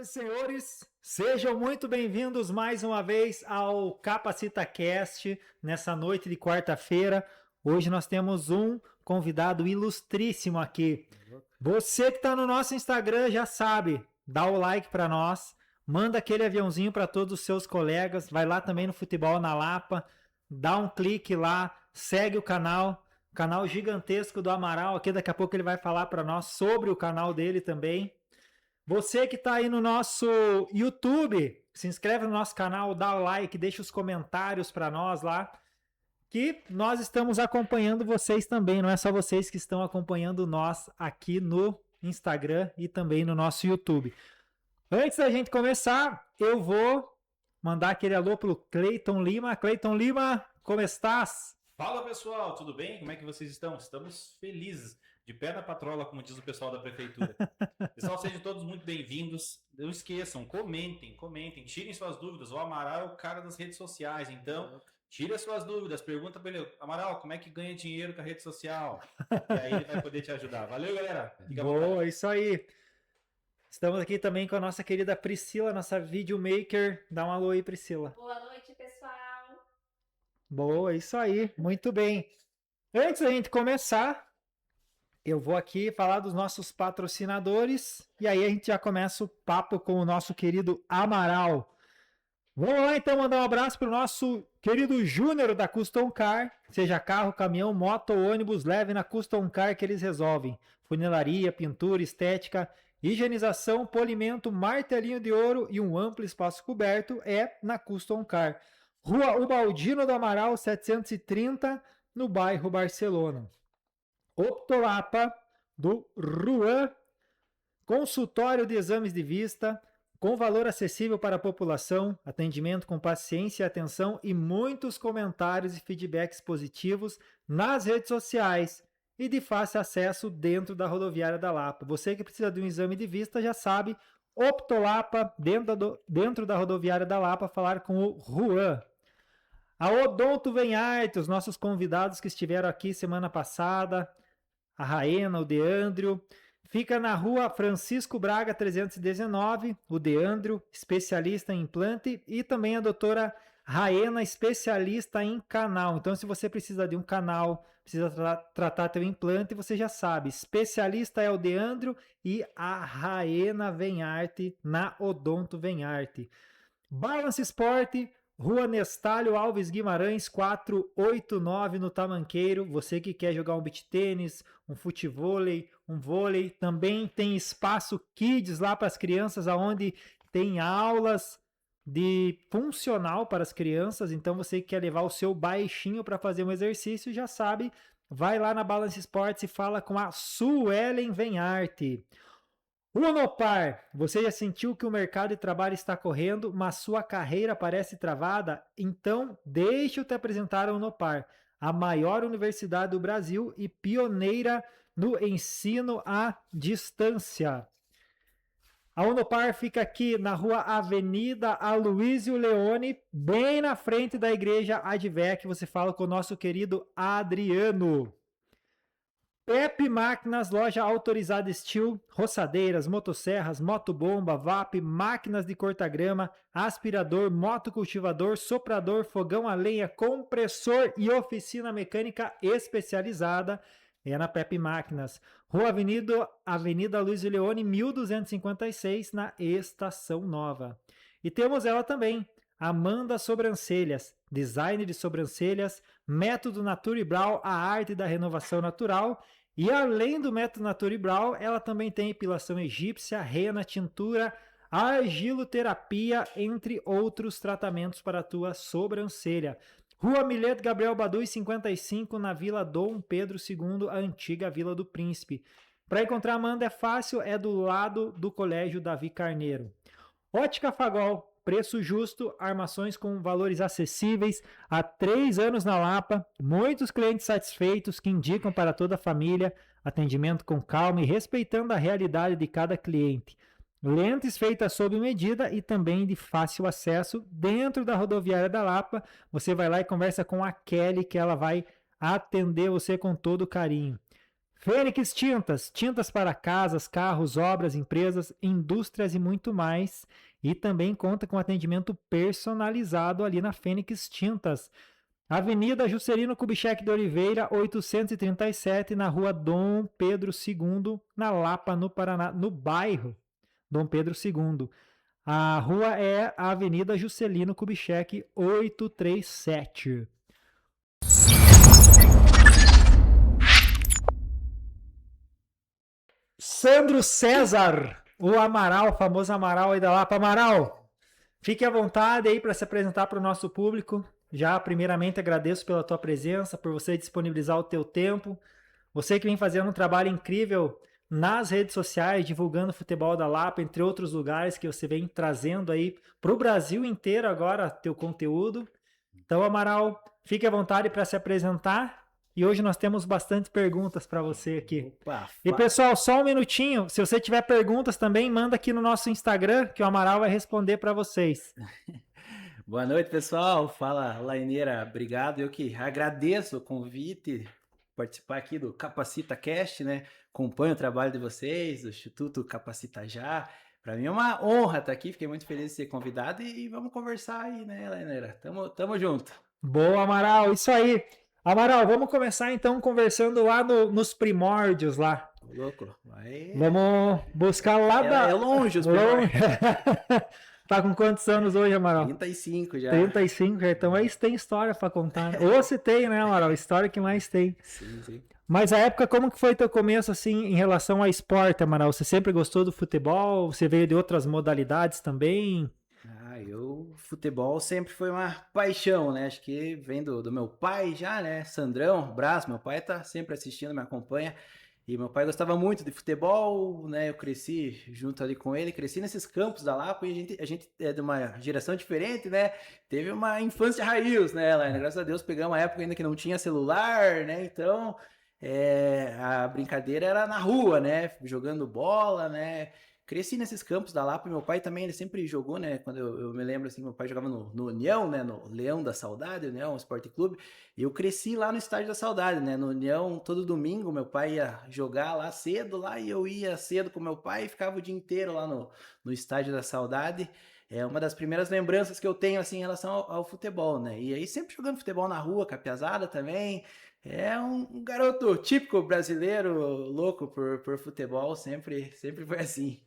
Senhoras e senhores, sejam muito bem-vindos mais uma vez ao CapacitaCast nessa noite de quarta-feira. Hoje nós temos um convidado ilustríssimo aqui. Você que está no nosso Instagram já sabe, dá o like para nós, manda aquele aviãozinho para todos os seus colegas, vai lá também no Futebol na Lapa, dá um clique lá, segue o canal gigantesco do Amaral. Aqui daqui a pouco ele vai falar para nós sobre o canal dele também. Você que está aí no nosso YouTube, se inscreve no nosso canal, dá o like, deixa os comentários para nós lá, que nós estamos acompanhando vocês também, não é só vocês que estão acompanhando nós aqui no Instagram e também no nosso YouTube. Antes da gente começar, eu vou mandar aquele alô pro Cleiton Lima. Cleiton Lima, como estás? Fala pessoal, tudo bem? Como é que vocês estão? Estamos felizes, de pé na patrola, como diz o pessoal da prefeitura. Pessoal, sejam todos muito bem-vindos. Não esqueçam, comentem, tirem suas dúvidas. O Amaral é o cara das redes sociais, então tire as suas dúvidas, pergunta para ele, Amaral, como é que ganha dinheiro com a rede social? E aí ele vai poder te ajudar. Valeu, galera! Boa, isso aí! Estamos aqui também com a nossa querida Priscila, nossa videomaker. Dá um alô aí, Priscila. Boa noite, pessoal. Boa, isso aí. Muito bem. Antes da gente começar, eu vou aqui falar dos nossos patrocinadores e aí a gente já começa o papo com o nosso querido Amaral. Vamos lá então mandar um abraço para o nosso querido Júnior da Custom Car. Seja carro, caminhão, moto ou ônibus, leve na Custom Car que eles resolvem. Funilaria, pintura, estética, higienização, polimento, martelinho de ouro e um amplo espaço coberto é na Custom Car. Rua Ubaldino do Amaral, 730, no bairro Barcelona. Optolapa do Ruan, consultório de exames de vista, com valor acessível para a população, atendimento com paciência e atenção e muitos comentários e feedbacks positivos nas redes sociais e de fácil acesso dentro da rodoviária da Lapa. Você que precisa de um exame de vista já sabe, Optolapa, dentro da rodoviária da Lapa, falar com o Ruan. A Odonto Vem Arte, os nossos convidados que estiveram aqui semana passada, a Raena, o Deandrio, fica na rua Francisco Braga 319, o Deandrio, especialista em implante, e também a doutora Raena, especialista em canal. Então, se você precisa de um canal, precisa tratar teu implante, você já sabe, especialista é o Deandrio e a Raena Vem Arte na Odonto Vem Arte. Balance Sport, Rua Nestalio Alves Guimarães, 489 no Tamanqueiro. Você que quer jogar um beach tênis, um futevôlei, um vôlei, também tem espaço kids lá para as crianças, onde tem aulas de funcional para as crianças. Então você que quer levar o seu baixinho para fazer um exercício, já sabe, vai lá na Balance Sports e fala com a Suelen Venharte. Unopar, você já sentiu que o mercado de trabalho está correndo, mas sua carreira parece travada? Então, deixa eu te apresentar a Unopar, a maior universidade do Brasil e pioneira no ensino à distância. A Unopar fica aqui na rua Avenida Aloysio Leone, bem na frente da igreja Advec. Você fala com o nosso querido Adriano. Pepe Máquinas, loja autorizada Steel, roçadeiras, motosserras, motobomba, VAP, máquinas de corta-grama, aspirador, motocultivador, soprador, fogão a lenha, compressor e oficina mecânica especializada. É na Pepe Máquinas. Rua Avenida Luiz Leone, 1256, na Estação Nova. E temos ela também, Amanda Sobrancelhas, design de sobrancelhas, método Nature Brow, a arte da renovação natural. E além do método Nature Brow, ela também tem epilação egípcia, rena, tintura, argiloterapia, entre outros tratamentos para a tua sobrancelha. Rua Mileto Gabriel Badui, 55, na Vila Dom Pedro II, a antiga Vila do Príncipe. Para encontrar a Amanda é fácil, é do lado do Colégio Davi Carneiro. Ótica Fagol, preço justo, armações com valores acessíveis, há 3 anos na Lapa, muitos clientes satisfeitos que indicam para toda a família, atendimento com calma e respeitando a realidade de cada cliente. Lentes feitas sob medida e também de fácil acesso dentro da rodoviária da Lapa. Você vai lá e conversa com a Kelly, que ela vai atender você com todo carinho. Fênix Tintas, tintas para casas, carros, obras, empresas, indústrias e muito mais. E também conta com atendimento personalizado ali na Fênix Tintas. Avenida Juscelino Kubitschek de Oliveira, 837, na rua Dom Pedro II, na Lapa, no Paraná, no bairro Dom Pedro II. A rua é a Avenida Juscelino Kubitschek, 837. Sandro César, o Amaral, o famoso Amaral aí da Lapa. Amaral, fique à vontade aí para se apresentar para o nosso público. Já, primeiramente, agradeço pela tua presença, por você disponibilizar o teu tempo. Você que vem fazendo um trabalho incrível nas redes sociais, divulgando o futebol da Lapa, entre outros lugares que você vem trazendo aí para o Brasil inteiro agora teu conteúdo. Então, Amaral, fique à vontade para se apresentar. E hoje nós temos bastante perguntas para você aqui. Opa, E pessoal, só um minutinho. Se você tiver perguntas também, manda aqui no nosso Instagram, que o Amaral vai responder para vocês. Boa noite, pessoal. Fala, Laineira. Obrigado. Eu que agradeço o convite, participar aqui do Capacita Cast, né? Acompanho o trabalho de vocês, do Instituto Capacita Já. Para mim é uma honra estar aqui. Fiquei muito feliz de ser convidado e vamos conversar aí, né, Laineira? Tamo junto. Boa, Amaral. Isso aí. Amaral, vamos começar então conversando lá nos primórdios lá. Louco. Vai... Vamos buscar lá É longe os primórdios. Tá com quantos anos hoje, Amaral? 35 já. 35, já. Então aí tem história para contar. Né? Ou se tem, né, Amaral? História que mais tem. Sim. Mas a época, como que foi teu começo, assim, em relação ao esporte, Amaral? Você sempre gostou do futebol? Você veio de outras modalidades também? Futebol sempre foi uma paixão, né? Acho que vem do meu pai já, né? Sandrão, abraço, meu pai tá sempre assistindo, me acompanha. E meu pai gostava muito de futebol, né? Eu cresci junto ali com ele, cresci nesses campos da Lapa e a gente é de uma geração diferente, né? Teve uma infância raiz, né? Graças a Deus pegamos uma época ainda que não tinha celular, né? Então, a brincadeira era na rua, né? Jogando bola, né? Cresci nesses campos da Lapa e meu pai também, ele sempre jogou, né? Quando eu me lembro, assim, meu pai jogava no União, né? No Leão da Saudade, União Esporte Clube. E eu cresci lá no Estádio da Saudade, né? No União, todo domingo, meu pai ia jogar lá cedo, lá, e eu ia cedo com meu pai e ficava o dia inteiro lá no Estádio da Saudade. É uma das primeiras lembranças que eu tenho, assim, em relação ao futebol, né? E aí sempre jogando futebol na rua, com a piazada também. É um garoto típico brasileiro, louco por futebol, sempre foi assim.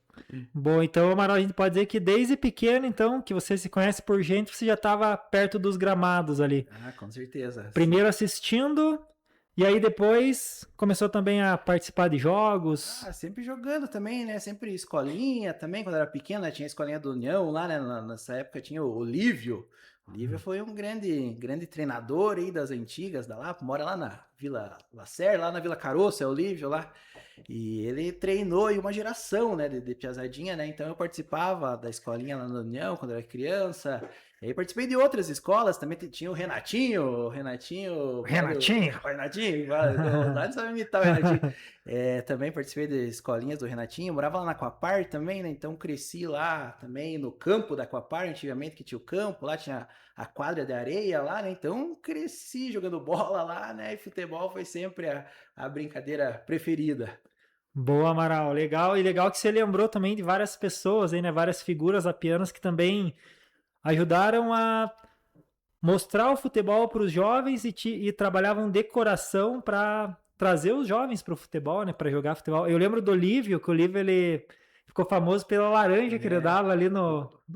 Bom, então, Amaral, a gente pode dizer que desde pequeno, então, que você se conhece por gente, você já estava perto dos gramados ali. Ah, com certeza. Primeiro assistindo, e aí depois começou também a participar de jogos. Ah, sempre jogando também, né? Sempre escolinha também, quando era pequeno, né? Tinha a escolinha do União lá, né? Nessa época tinha o Lívio. O Lívio foi um grande treinador aí das antigas da Lapa, mora lá na Vila Lacer, lá na Vila Caroço, é o Lívio lá. E ele treinou aí uma geração, né, de piazadinha, né? Então eu participava da escolinha lá na União quando era criança. E aí participei de outras escolas, também tinha o Renatinho, lá não sabe imitar o Renatinho. Também participei de escolinhas do Renatinho, morava lá na Aquapar também, né? Então cresci lá também no campo da Aquapar, antigamente que tinha o campo, lá tinha a quadra de areia lá, né? Então cresci jogando bola lá, né? E futebol foi sempre a brincadeira preferida. Boa, Amaral, legal. E legal que você lembrou também de várias pessoas aí, né? Várias figuras apianas que também ajudaram a mostrar o futebol para os jovens e trabalhavam decoração para trazer os jovens para o futebol, né? Para jogar futebol. Eu lembro do Olívio, que o Olívio ele ficou famoso pela laranja que ele dava ali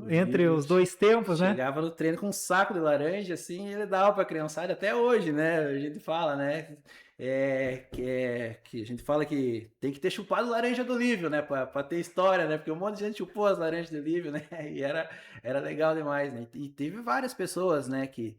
entre os dois tempos, né? Chegava no treino com um saco de laranja, assim, e ele dava para a criançada até hoje, né? A gente fala, né? Que a gente fala que tem que ter chupado laranja do Lívio, né? Pra ter história, né? Porque um monte de gente chupou as laranjas do Lívio, né? E era legal demais, né? E teve várias pessoas, né? Que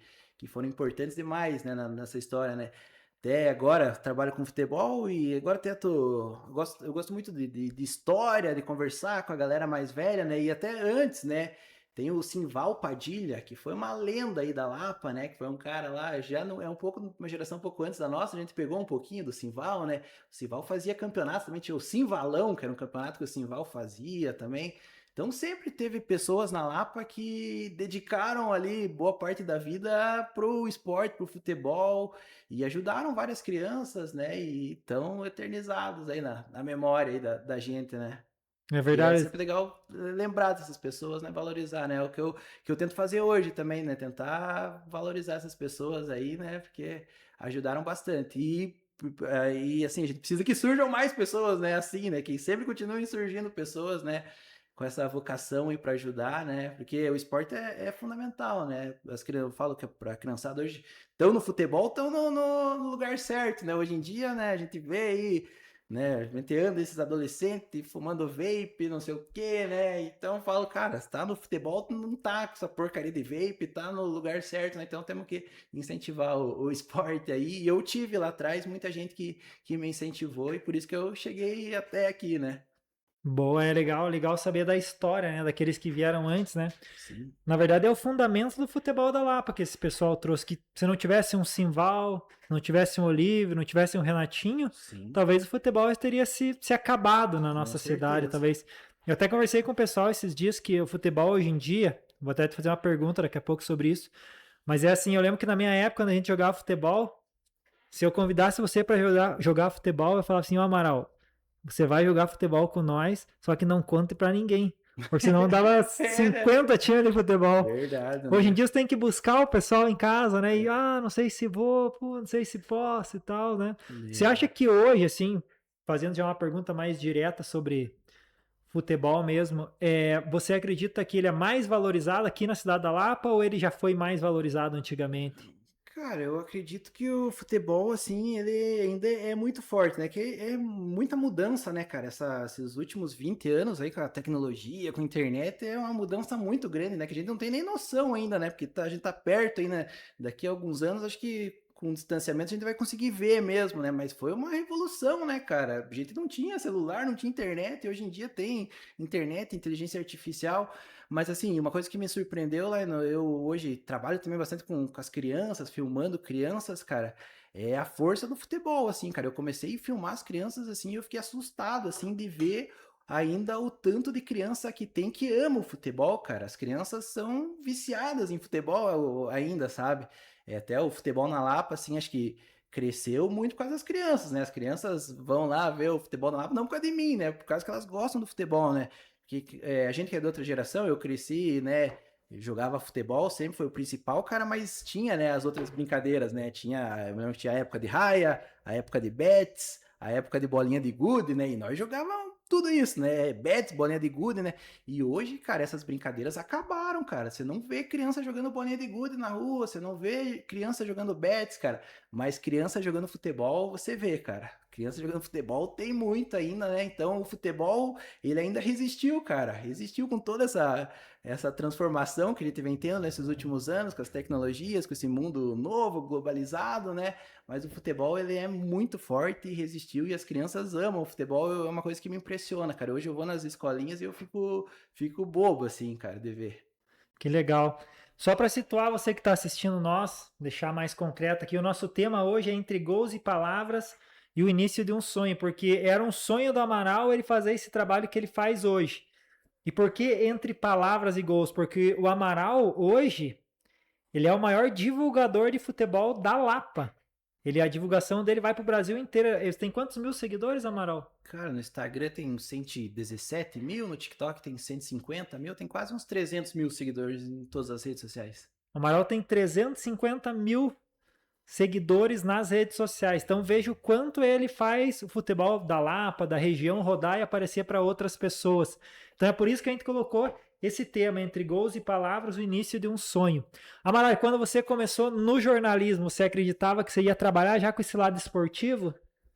foram importantes demais, né? Nessa história, né? Até agora trabalho com futebol e agora eu gosto muito de história, de conversar com a galera mais velha, né? E até antes, né? Tem o Simval Padilha, que foi uma lenda aí da Lapa, né? Que foi um cara lá, já não, é uma geração um pouco antes da nossa, a gente pegou um pouquinho do Simval, né? O Simval fazia campeonatos, também tinha o Simvalão, que era um campeonato que o Simval fazia também. Então sempre teve pessoas na Lapa que dedicaram ali boa parte da vida pro esporte, pro futebol, e ajudaram várias crianças, né? E estão eternizados aí na memória aí da gente, né? É E é verdade. sempre legal lembrar dessas pessoas, né? Valorizar, né? O que eu tento fazer hoje também, né? Tentar valorizar essas pessoas aí, né? Porque ajudaram bastante. E assim, a gente precisa que surjam mais pessoas, né? Assim, né? Que sempre continuem surgindo pessoas, né? Com essa vocação aí para ajudar, né? Porque o esporte é fundamental, né? Eu falo que para a criançada hoje estão no futebol, estão no lugar certo, né? Hoje em dia, né? A gente vê aí, né? A gente anda esses adolescentes fumando vape, não sei o quê, né? Então eu falo, cara, se tá no futebol, não tá com essa porcaria de vape, tá no lugar certo, né? Então temos que incentivar o esporte aí. E eu tive lá atrás muita gente que me incentivou e por isso que eu cheguei até aqui, né? Boa, é legal saber da história, né? Daqueles que vieram antes, né? Sim, Na verdade, é o fundamento do futebol da Lapa que esse pessoal trouxe. Que se não tivesse um Simval, não tivesse um Olívio, não tivesse um Renatinho, sim, talvez o futebol teria se acabado na com nossa cidade, certeza. talvez. Eu até conversei com o pessoal esses dias que o futebol hoje em dia, vou até te fazer uma pergunta daqui a pouco sobre isso, mas é assim, eu lembro que na minha época, quando a gente jogava futebol, se eu convidasse você para jogar futebol, eu falava assim, ô Amaral, você vai jogar futebol com nós, só que não conte para ninguém. Porque senão dava É, né? 50 times de futebol. Verdade, Hoje em né? dia você tem que buscar o pessoal em casa, né? E, É, não sei se vou, pô, não sei se posso e tal, né? Você acha é. que hoje, assim, fazendo já uma pergunta mais direta sobre futebol mesmo, você acredita que ele é mais valorizado aqui na cidade da Lapa ou ele já foi mais valorizado antigamente? Cara, eu acredito que o futebol, assim, ele ainda é muito forte, né? Que é muita mudança, né, cara? Esses últimos 20 anos aí com a tecnologia, com a internet, é uma mudança muito grande, né? Que a gente não tem nem noção ainda, né? Porque a gente tá perto aí, né? Daqui a alguns anos, acho que com distanciamento a gente vai conseguir ver mesmo, né? Mas foi uma revolução, né, cara? A gente não tinha celular, não tinha internet, e hoje em dia tem internet, inteligência artificial. Mas assim, uma coisa que me surpreendeu lá, eu hoje trabalho também bastante com as crianças, filmando crianças, cara, é a força do futebol, assim, cara. Eu comecei a filmar as crianças assim, e eu fiquei assustado, assim, de ver ainda o tanto de criança que tem que ama o futebol, cara. As crianças são viciadas em futebol ainda, sabe? Até o futebol na Lapa, assim, acho que cresceu muito por causa das crianças, né? As crianças vão lá ver o futebol na Lapa, não por causa de mim, né? Por causa que elas gostam do futebol, né? A gente que é de outra geração, eu cresci, né? Jogava futebol, sempre foi o principal, cara, mas tinha, né, as outras brincadeiras, né? Eu lembro que tinha a época de raia, a época de bets, a época de bolinha de gude, né? E nós jogávamos tudo isso, né? Bets, bolinha de gude, né? E hoje, cara, essas brincadeiras acabaram, cara. Você não vê criança jogando bolinha de gude na rua, você não vê criança jogando bets, cara. Mas criança jogando futebol, você vê, cara. Criança jogando futebol tem muito ainda, né? Então o futebol ele ainda resistiu, cara. Resistiu com toda essa transformação que a gente vem tendo nesses últimos anos, com as tecnologias, com esse mundo novo, globalizado, né? Mas o futebol, ele é muito forte e resistiu, e as crianças amam o futebol, é uma coisa que me impressiona, cara. Hoje eu vou nas escolinhas e eu fico bobo, assim, cara, de ver. Que legal. Só para situar você que está assistindo nós, deixar mais concreto aqui, o nosso tema hoje é entre gols e palavras e o início de um sonho, porque era um sonho do Amaral ele fazer esse trabalho que ele faz hoje. E por que entre palavras e gols? Porque o Amaral hoje, ele é o maior divulgador de futebol da Lapa. A divulgação dele vai para o Brasil inteiro. Eles têm quantos mil seguidores, Amaral? Cara, no Instagram tem 117 mil, no TikTok tem 150 mil, tem quase uns 300 mil seguidores em todas as redes sociais. O Amaral tem 350 mil seguidores nas redes sociais. Então veja o quanto ele faz o futebol da Lapa, da região rodar e aparecer para outras pessoas. Então é por isso que a gente colocou esse tema entre gols e palavras, o início de um sonho. Amaral, quando você começou no jornalismo, você acreditava que você ia trabalhar já com esse lado esportivo?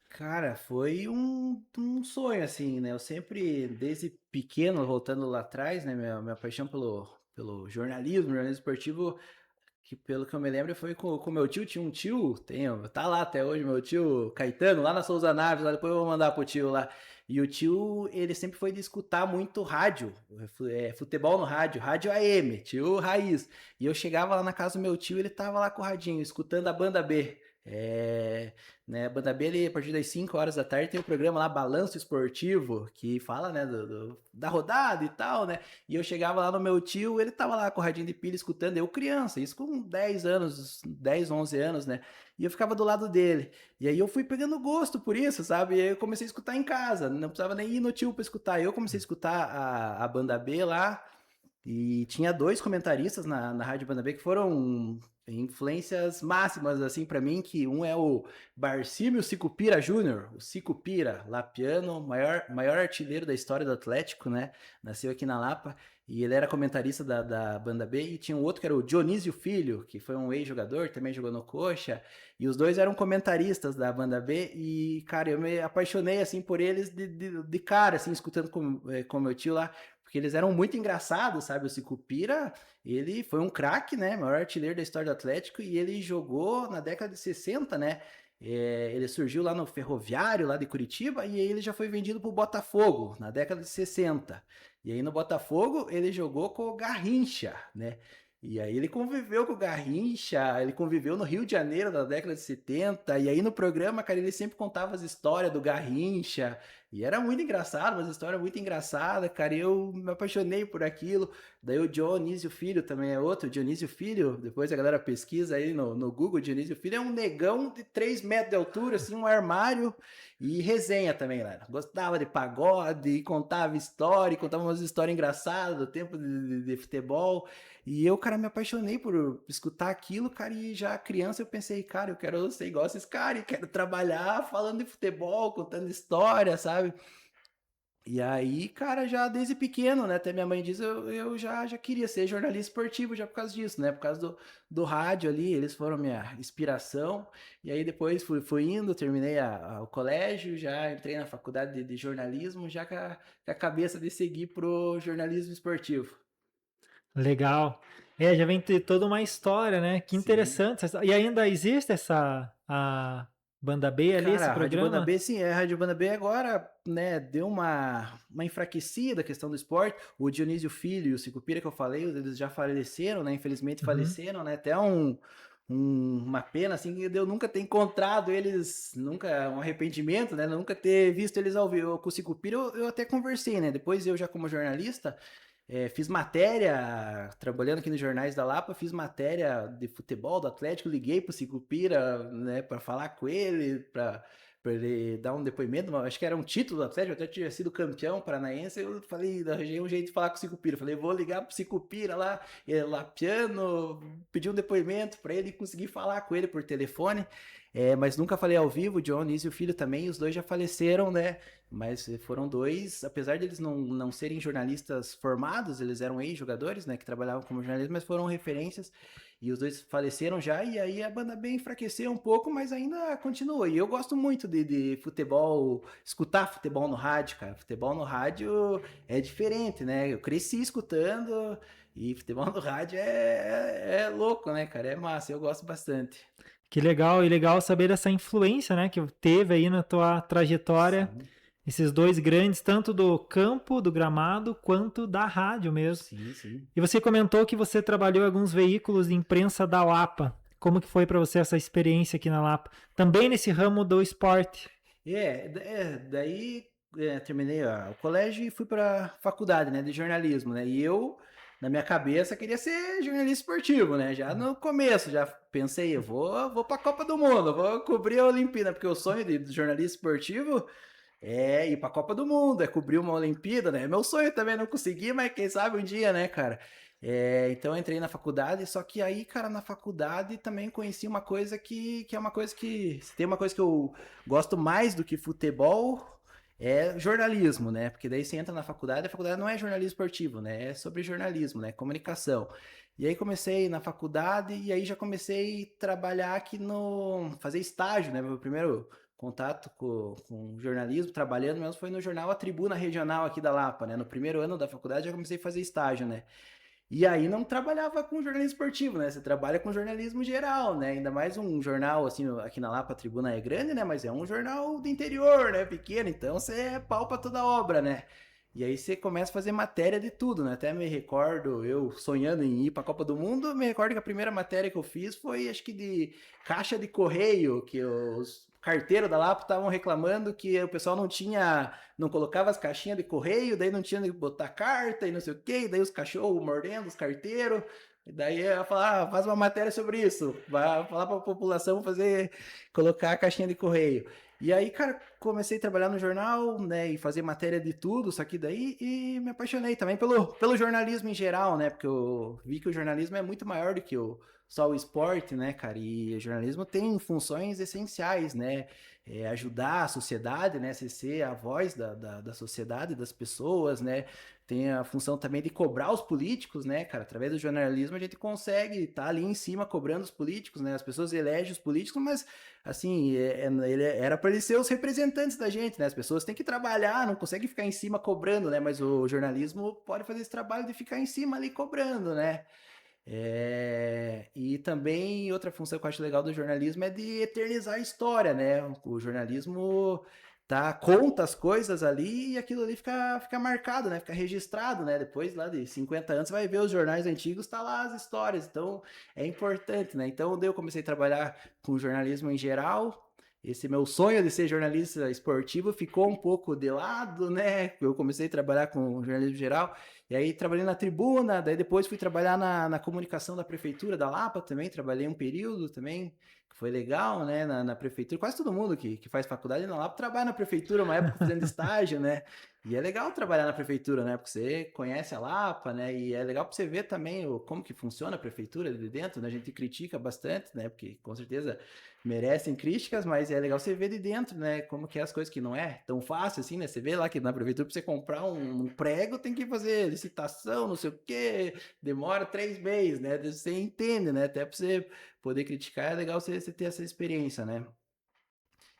Cara, foi um sonho, assim, né? Eu sempre, desde pequeno, voltando lá atrás, né? Minha paixão pelo jornalismo esportivo, que pelo que eu me lembro foi com meu tio. Tinha um tio, tá lá até hoje, meu tio Caetano, lá na Souza Naves, lá depois eu vou mandar pro tio lá. E o tio, ele sempre foi de escutar muito rádio, futebol no rádio AM, tio Raiz. E eu chegava lá na casa do meu tio, ele tava lá com o radinho, escutando a banda B. Né, a Banda B, ali, a partir das 5 horas da tarde, tem o programa lá, Balanço Esportivo, que fala, né, da rodada e tal, né? E eu chegava lá no meu tio, ele tava lá com o radinho de pilha escutando, eu criança, isso com 10 anos, 10, 11 anos, né? E eu ficava do lado dele. E aí eu fui pegando gosto por isso, sabe? E aí eu comecei a escutar em casa, não precisava nem ir no tio pra escutar. Eu comecei a escutar a Banda B lá, e tinha dois comentaristas na Rádio Banda B que foram influências máximas, assim, para mim, que um é o Barcímio Sicupira Júnior, o Sicupira, lapiano, maior artilheiro da história do Atlético, né? Nasceu aqui na Lapa, e ele era comentarista da Banda B, e tinha um outro que era o Dionísio Filho, que foi um ex-jogador, também jogou no Coxa, e os dois eram comentaristas da Banda B, e, cara, eu me apaixonei, assim, por eles de cara, assim, escutando com meu tio lá, porque eles eram muito engraçados, sabe? O Sicupira, ele foi um craque, né? Maior artilheiro da história do Atlético, e ele jogou na década de 60, né? Ele surgiu lá no Ferroviário, lá de Curitiba, e aí ele já foi vendido pro Botafogo, na década de 60. E aí no Botafogo ele jogou com o Garrincha, né? E aí ele conviveu com o Garrincha, ele conviveu no Rio de Janeiro na década de 70, e aí no programa, cara, ele sempre contava as histórias do Garrincha, e era muito engraçado, uma história muito engraçada, cara, e eu me apaixonei por aquilo. Daí o Dionísio Filho também é outro, Dionísio Filho, depois a galera pesquisa aí no Google, Dionísio Filho é um negão de 3 metros de altura, assim, um armário, e resenha também, lá. Gostava de pagode, contava história, contava umas histórias engraçadas do tempo de futebol. E eu, cara, me apaixonei por escutar aquilo, cara, e já criança eu pensei, cara, eu quero ser igual esses caras, quero trabalhar falando de futebol, contando história, sabe? E aí, cara, já desde pequeno, né, até minha mãe diz, eu já queria ser jornalista esportivo já por causa disso, né, por causa do rádio ali, eles foram minha inspiração, e aí depois fui indo, terminei o colégio, já entrei na faculdade de jornalismo, já com a cabeça de seguir pro jornalismo esportivo. Legal. Já vem ter toda uma história, né? Que Sim. interessante. E ainda existe a Banda B ali, esse Cara, a Rádio Banda programa? B, sim, a Rádio Banda B agora, né, deu uma enfraquecida a questão do esporte. O Dionísio Filho e o Sicupira que eu falei, eles já faleceram, né, infelizmente Uhum. faleceram, né, até uma pena, assim, que eu nunca ter encontrado eles, nunca, um arrependimento, né, nunca ter visto eles ao vivo. Com o Sicupira eu até conversei, né, depois eu já como jornalista, fiz matéria, trabalhando aqui nos jornais da Lapa, fiz matéria de futebol do Atlético, liguei pro Sicupira, né, para falar com ele, para ele dar um depoimento, acho que era um título do Atlético, até tinha sido campeão paranaense, eu falei, arranjei um jeito de falar com o Sicupira, falei, vou ligar pro Sicupira lá, Lapiano, pedir um depoimento para ele conseguir falar com ele por telefone, mas nunca falei ao vivo, o Dionísio e o filho também, os dois já faleceram, né, mas foram dois, apesar de eles não serem jornalistas formados, eles eram ex-jogadores, né, que trabalhavam como jornalistas, mas foram referências, e os dois faleceram já, e aí a banda bem enfraqueceu um pouco, mas ainda continua. E eu gosto muito de futebol, escutar futebol no rádio, cara. Futebol no rádio é diferente, né? Eu cresci escutando, e futebol no rádio é louco, né, cara? É massa, eu gosto bastante. Que legal, e legal saber dessa influência, né, que teve aí na tua trajetória, Sim, esses dois grandes, tanto do campo, do gramado, quanto da rádio mesmo. sim, sim. E você comentou que você trabalhou em alguns veículos de imprensa da Lapa. Como que foi para você essa experiência aqui na Lapa? Também nesse ramo do esporte. Daí terminei o colégio e fui para faculdade, né, de jornalismo, né, e eu, na minha cabeça, queria ser jornalista esportivo, né, já no começo, já pensei, eu vou para a Copa do Mundo, vou cobrir a Olimpíada, porque o sonho de jornalista esportivo é ir para a Copa do Mundo, é cobrir uma Olimpíada, né, é meu sonho também, não consegui, mas quem sabe um dia, né, cara. Então eu entrei na faculdade, só que aí, cara, na faculdade também conheci uma coisa que é uma coisa que, se tem uma coisa que eu gosto mais do que futebol, é jornalismo, né? Porque daí você entra na faculdade, a faculdade não é jornalismo esportivo, né? É sobre jornalismo, né? Comunicação. E aí comecei na faculdade e aí já comecei a trabalhar aqui fazer estágio, né? Meu primeiro contato com jornalismo, trabalhando mesmo, foi no jornal A Tribuna Regional aqui da Lapa, né? No primeiro ano da faculdade já comecei a fazer estágio, né? E aí não trabalhava com jornalismo esportivo, né? Você trabalha com jornalismo geral, né? Ainda mais um jornal, assim, aqui na Lapa a tribuna é grande, né? Mas é um jornal do interior, né? Pequeno, então você palpa toda a obra, né? E aí você começa a fazer matéria de tudo, né? Até me recordo, eu sonhando em ir para a Copa do Mundo, me recordo que a primeira matéria que eu fiz foi, acho que de caixa de correio, que os carteiros da Lapa estavam reclamando que o pessoal não colocava as caixinhas de correio, daí não tinha de botar carta e não sei o quê, e daí os cachorros mordendo os carteiros. E daí eu ia falar, faz uma matéria sobre isso, vai falar para a população colocar a caixinha de correio. E aí, cara, comecei a trabalhar no jornal, né, e fazer matéria de tudo, só que daí, e me apaixonei também pelo jornalismo em geral, né, porque eu vi que o jornalismo é muito maior do que só o esporte, né, cara, e o jornalismo tem funções essenciais, né, ajudar a sociedade, né, você ser a voz da sociedade, das pessoas, né, tem a função também de cobrar os políticos, né, cara, através do jornalismo a gente consegue estar ali em cima cobrando os políticos, né, as pessoas elegem os políticos, mas assim, era para eles ser os representantes da gente, né? As pessoas têm que trabalhar, não conseguem ficar em cima cobrando, né? Mas o jornalismo pode fazer esse trabalho de ficar em cima ali cobrando, né? E também outra função que eu acho legal do jornalismo é de eternizar a história, né? O jornalismo conta as coisas ali e aquilo ali fica marcado, né? Fica registrado, né? Depois lá de 50 anos você vai ver os jornais antigos, tá lá as histórias, então é importante, né? Então daí eu comecei a trabalhar com jornalismo em geral. Esse meu sonho de ser jornalista esportivo ficou um pouco de lado, né? Eu comecei a trabalhar com jornalismo geral. E aí trabalhei na Tribuna, daí depois fui trabalhar na comunicação da prefeitura da Lapa também, trabalhei um período também, que foi legal, né, na prefeitura. Quase todo mundo que faz faculdade na Lapa trabalha na prefeitura, uma época fazendo estágio, né? E é legal trabalhar na prefeitura, né? Porque você conhece a Lapa, né? E é legal para você ver também como que funciona a prefeitura de dentro, né? A gente critica bastante, né? Porque com certeza merecem críticas, mas é legal você ver de dentro, né? Como que é as coisas que não é tão fácil assim, né? Você vê lá que na prefeitura para você comprar um prego tem que fazer licitação, não sei o quê, demora 3 meses, né? Você entende, né? Até para você poder criticar é legal você ter essa experiência, né?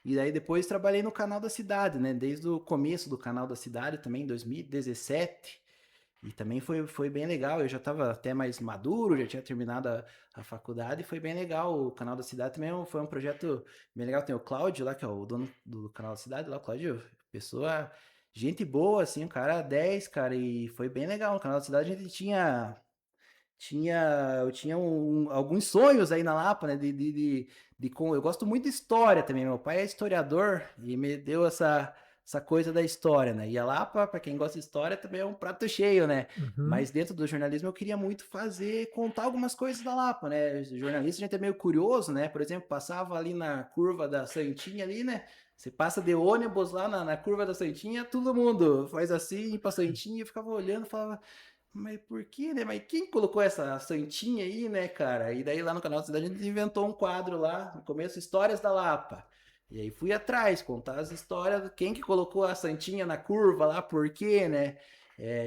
E daí depois trabalhei no Canal da Cidade, né? Desde o começo do Canal da Cidade também, em 2017. E também foi bem legal, eu já estava até mais maduro, já tinha terminado a faculdade e foi bem legal. O Canal da Cidade também foi um projeto bem legal. Tem o Cláudio lá, que é o dono do Canal da Cidade, lá, o Cláudio, pessoa, gente boa, assim, um cara 10, cara, e foi bem legal. No Canal da Cidade a gente eu tinha alguns sonhos aí na Lapa, né? Eu gosto muito de história também. Meu pai é historiador e me deu essa coisa da história, né? E a Lapa, para quem gosta de história, também é um prato cheio, né? Uhum. Mas dentro do jornalismo eu queria muito contar algumas coisas da Lapa, né? Jornalista a gente é meio curioso, né? Por exemplo, passava ali na curva da Santinha ali, né? Você passa de ônibus lá na curva da Santinha, todo mundo faz assim pra Santinha e ficava olhando e falava. Mas por quê, né? Mas quem colocou essa santinha aí, né, cara? E daí lá no canal da cidade a gente inventou um quadro lá, no começo, Histórias da Lapa. E aí fui atrás, contar as histórias, quem que colocou a santinha na curva lá, por quê, né?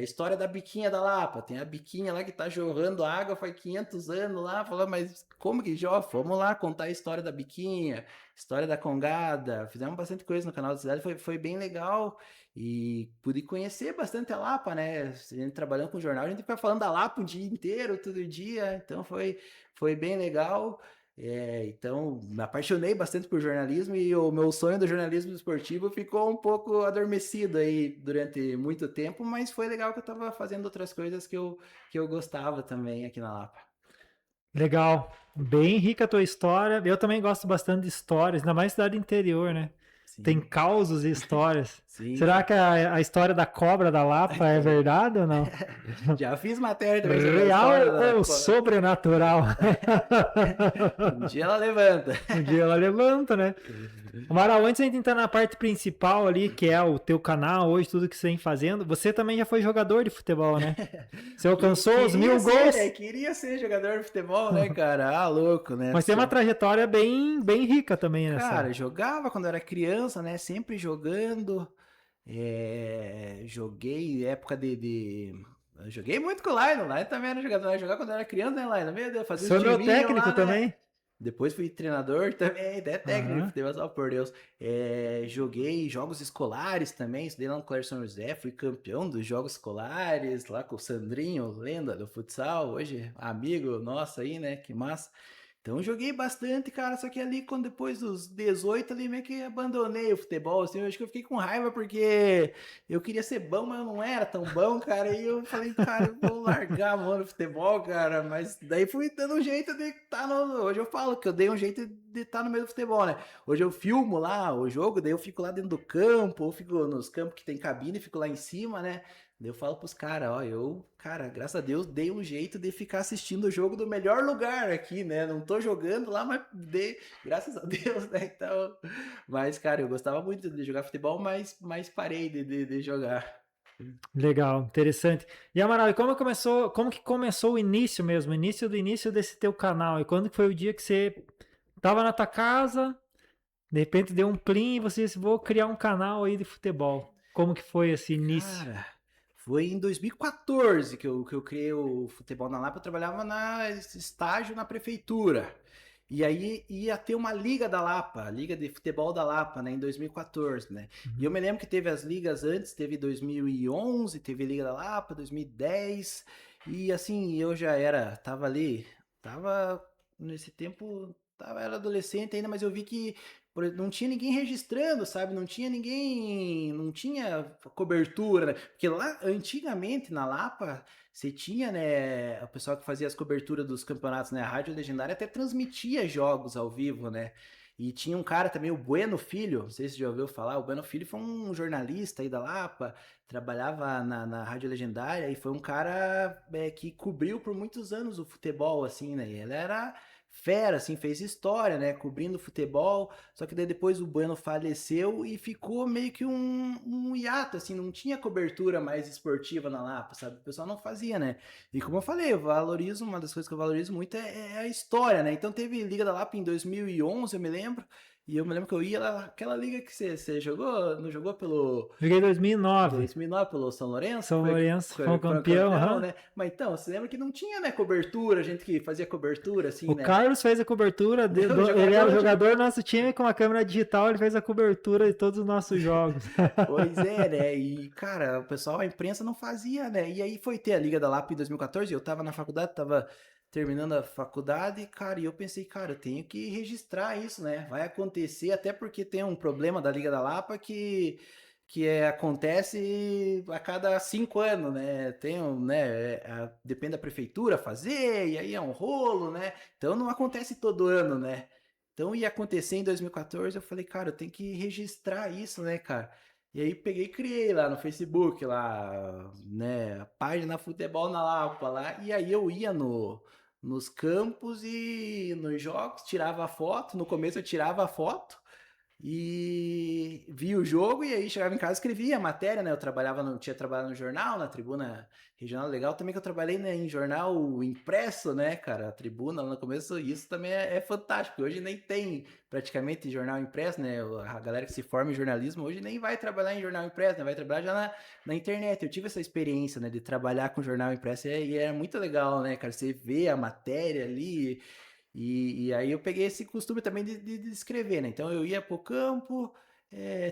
História da biquinha da Lapa. Tem a biquinha lá que tá jorrando água faz 500 anos lá. Falou, mas como que jorra? Vamos lá contar a história da biquinha, história da congada. Fizemos bastante coisa no canal da cidade, foi bem legal. E pude conhecer bastante a Lapa, né? A gente trabalhando com jornal, a gente fica falando da Lapa o dia inteiro, todo dia. Então foi bem legal. Então, me apaixonei bastante por jornalismo e o meu sonho do jornalismo esportivo ficou um pouco adormecido aí durante muito tempo, mas foi legal que eu estava fazendo outras coisas que eu gostava também aqui na Lapa. Legal. Bem rica a tua história. Eu também gosto bastante de histórias, ainda mais cidade interior, né? Tem Sim, causos e histórias. Será sim. que a história da cobra da Lapa é verdade ou não? Já fiz matéria também sobre a Real história da. ou sobrenatural? Um dia ela levanta. Um dia ela levanta, né? Amaral, antes de a gente entrar na parte principal ali, que é o teu canal, hoje, tudo que você vem fazendo, você também já foi jogador de futebol, né? Você alcançou os 1000 gols. Queria ser jogador de futebol, né, cara? Ah, louco, né? Mas tem uma trajetória bem rica também nessa. Cara, jogava quando eu era criança, né? Sempre jogando. Joguei época eu joguei muito com o Laino. O Laino também era jogador. Eu jogava quando eu era criança, né, Laino? Meu Deus, fazia os Sou meu timinhos técnico lá, né? também. Depois fui treinador também, até técnico de Aham. futebol, só por Deus. Joguei jogos escolares também, estudei lá no Colégio São José, fui campeão dos jogos escolares, lá com o Sandrinho, lenda do futsal, hoje amigo nosso aí, né? Que massa. Então eu joguei bastante, cara, só que ali quando depois dos 18 ali meio que abandonei o futebol, assim, eu acho que eu fiquei com raiva porque eu queria ser bom, mas eu não era tão bom, cara, e eu falei, cara, eu vou largar a mão no futebol, cara, mas daí fui dando um jeito de estar no... Hoje eu falo que eu dei um jeito de estar no meio do futebol, né? Hoje eu filmo lá o jogo, daí eu fico lá dentro do campo, ou fico nos campos que tem cabine, fico lá em cima, né? Daí eu falo pros caras, ó, cara, graças a Deus, dei um jeito de ficar assistindo o jogo do melhor lugar aqui, né? Não tô jogando lá, mas graças a Deus, né? Então, mas, cara, eu gostava muito de jogar futebol, mas parei de jogar. Legal, interessante. E Amaral, e como que começou o início mesmo, o início desse teu canal? E quando que foi o dia que você tava na tua casa, de repente deu um plim e você disse, vou criar um canal aí de futebol. Como que foi esse início? Cara, foi em 2014 que eu criei o Futebol na Lapa. Eu trabalhava na estágio na prefeitura. E aí ia ter uma Liga da Lapa, Liga de Futebol da Lapa, né, em 2014, né? E eu Uhum. me lembro que teve as ligas antes, teve 2011, teve Liga da Lapa, 2010. E assim, eu já tava ali, tava nesse tempo, era adolescente ainda, mas eu vi que não tinha ninguém registrando, sabe? Não tinha ninguém, não tinha cobertura, né? Porque lá, antigamente, na Lapa, você tinha, né, o pessoal que fazia as coberturas dos campeonatos, né? A Rádio Legendária até transmitia jogos ao vivo, né? E tinha um cara também, o Bueno Filho, não sei se você já ouviu falar, o Bueno Filho foi um jornalista aí da Lapa, trabalhava na Rádio Legendária e foi um cara que cobriu por muitos anos o futebol, assim, né? E ele era fera, assim, fez história, né? Cobrindo futebol, só que daí depois o Bueno faleceu e ficou meio que um hiato, assim, não tinha cobertura mais esportiva na Lapa, sabe? O pessoal não fazia, né? E como eu falei, eu valorizo, uma das coisas que eu valorizo muito é a história, né? Então teve Liga da Lapa em 2011, eu me lembro, e eu me lembro que eu ia lá, aquela liga que você jogou, não jogou pelo Joguei em 2009, 2009 pelo São Lourenço, que São Lourenço, foi um foram campeão, campeão, aham. né? Mas então, você lembra que não tinha, né, cobertura, gente que fazia cobertura, assim, O né? Carlos fez a cobertura, O ele era o jogador, jogador do nosso time, com a câmera digital ele fez a cobertura de todos os nossos jogos. pois é, né? E, cara, o pessoal, a imprensa não fazia, né? E aí foi ter a Liga da Lapa em 2014, eu tava na faculdade, tava terminando a faculdade, cara, e eu pensei, cara, eu tenho que registrar isso, né? Vai acontecer, até porque tem um problema da Liga da Lapa acontece a cada 5 anos, né? Tem um, né? Depende da prefeitura fazer, e aí é um rolo, né? Então não acontece todo ano, né? Então ia acontecer em 2014, eu falei, cara, eu tenho que registrar isso, né, cara? E aí peguei e criei lá no Facebook, lá, né, a página Futebol na Lapa lá, e aí eu ia nos campos e nos jogos, tirava foto, no começo eu tirava a foto, e vi o jogo e aí chegava em casa e escrevia a matéria, né? Eu tinha trabalhado no jornal, na Tribuna Regional. Legal também que eu trabalhei, né, em jornal impresso, né, cara? A Tribuna lá no começo, isso também é fantástico. Hoje nem tem praticamente jornal impresso, né? A galera que se forma em jornalismo hoje nem vai trabalhar em jornal impresso, né? Vai trabalhar já na internet. Eu tive essa experiência, né, de trabalhar com jornal impresso e era muito legal, né, cara? Você vê a matéria ali. E aí eu peguei esse costume também de escrever, né? Então eu ia pro campo,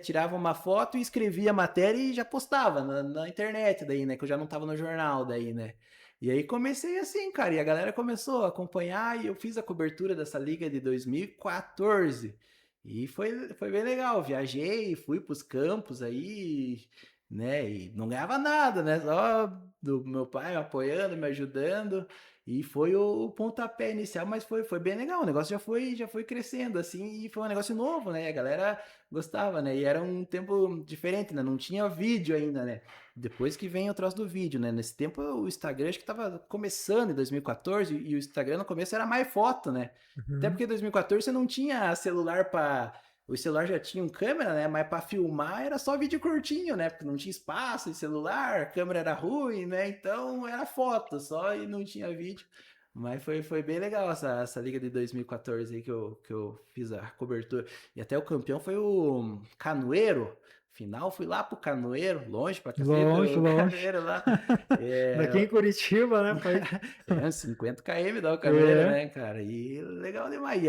tirava uma foto e escrevia a matéria e já postava na internet daí, né? Que eu já não tava no jornal daí, né? E aí comecei assim, cara, e a galera começou a acompanhar e eu fiz a cobertura dessa liga de 2014. E foi bem legal, viajei, fui pros campos aí, né? E não ganhava nada, né? Só do meu pai me apoiando, me ajudando. E foi o pontapé inicial, mas foi bem legal. O negócio já foi crescendo, assim, e foi um negócio novo, né? A galera gostava, né? E era um tempo diferente, né? Não tinha vídeo ainda, né? Depois que vem o troço do vídeo, né? Nesse tempo o Instagram acho que tava começando em 2014 e o Instagram no começo era mais foto, né? Até Uhum. porque em 2014 você não tinha celular para os celulares já tinham câmera, né? Mas para filmar era só vídeo curtinho, né? Porque não tinha espaço em celular, a câmera era ruim, né? Então era foto só e não tinha vídeo. Mas foi bem legal essa liga de 2014 aí que eu fiz a cobertura. E até o campeão foi o Canoeiro. Final fui lá pro Canoeiro, longe pra cacete, Longe, o longe. Canoeiro lá. Daqui em É, Curitiba, né, pai? uns 50 km da Canoeiro, É. né, cara? E legal demais.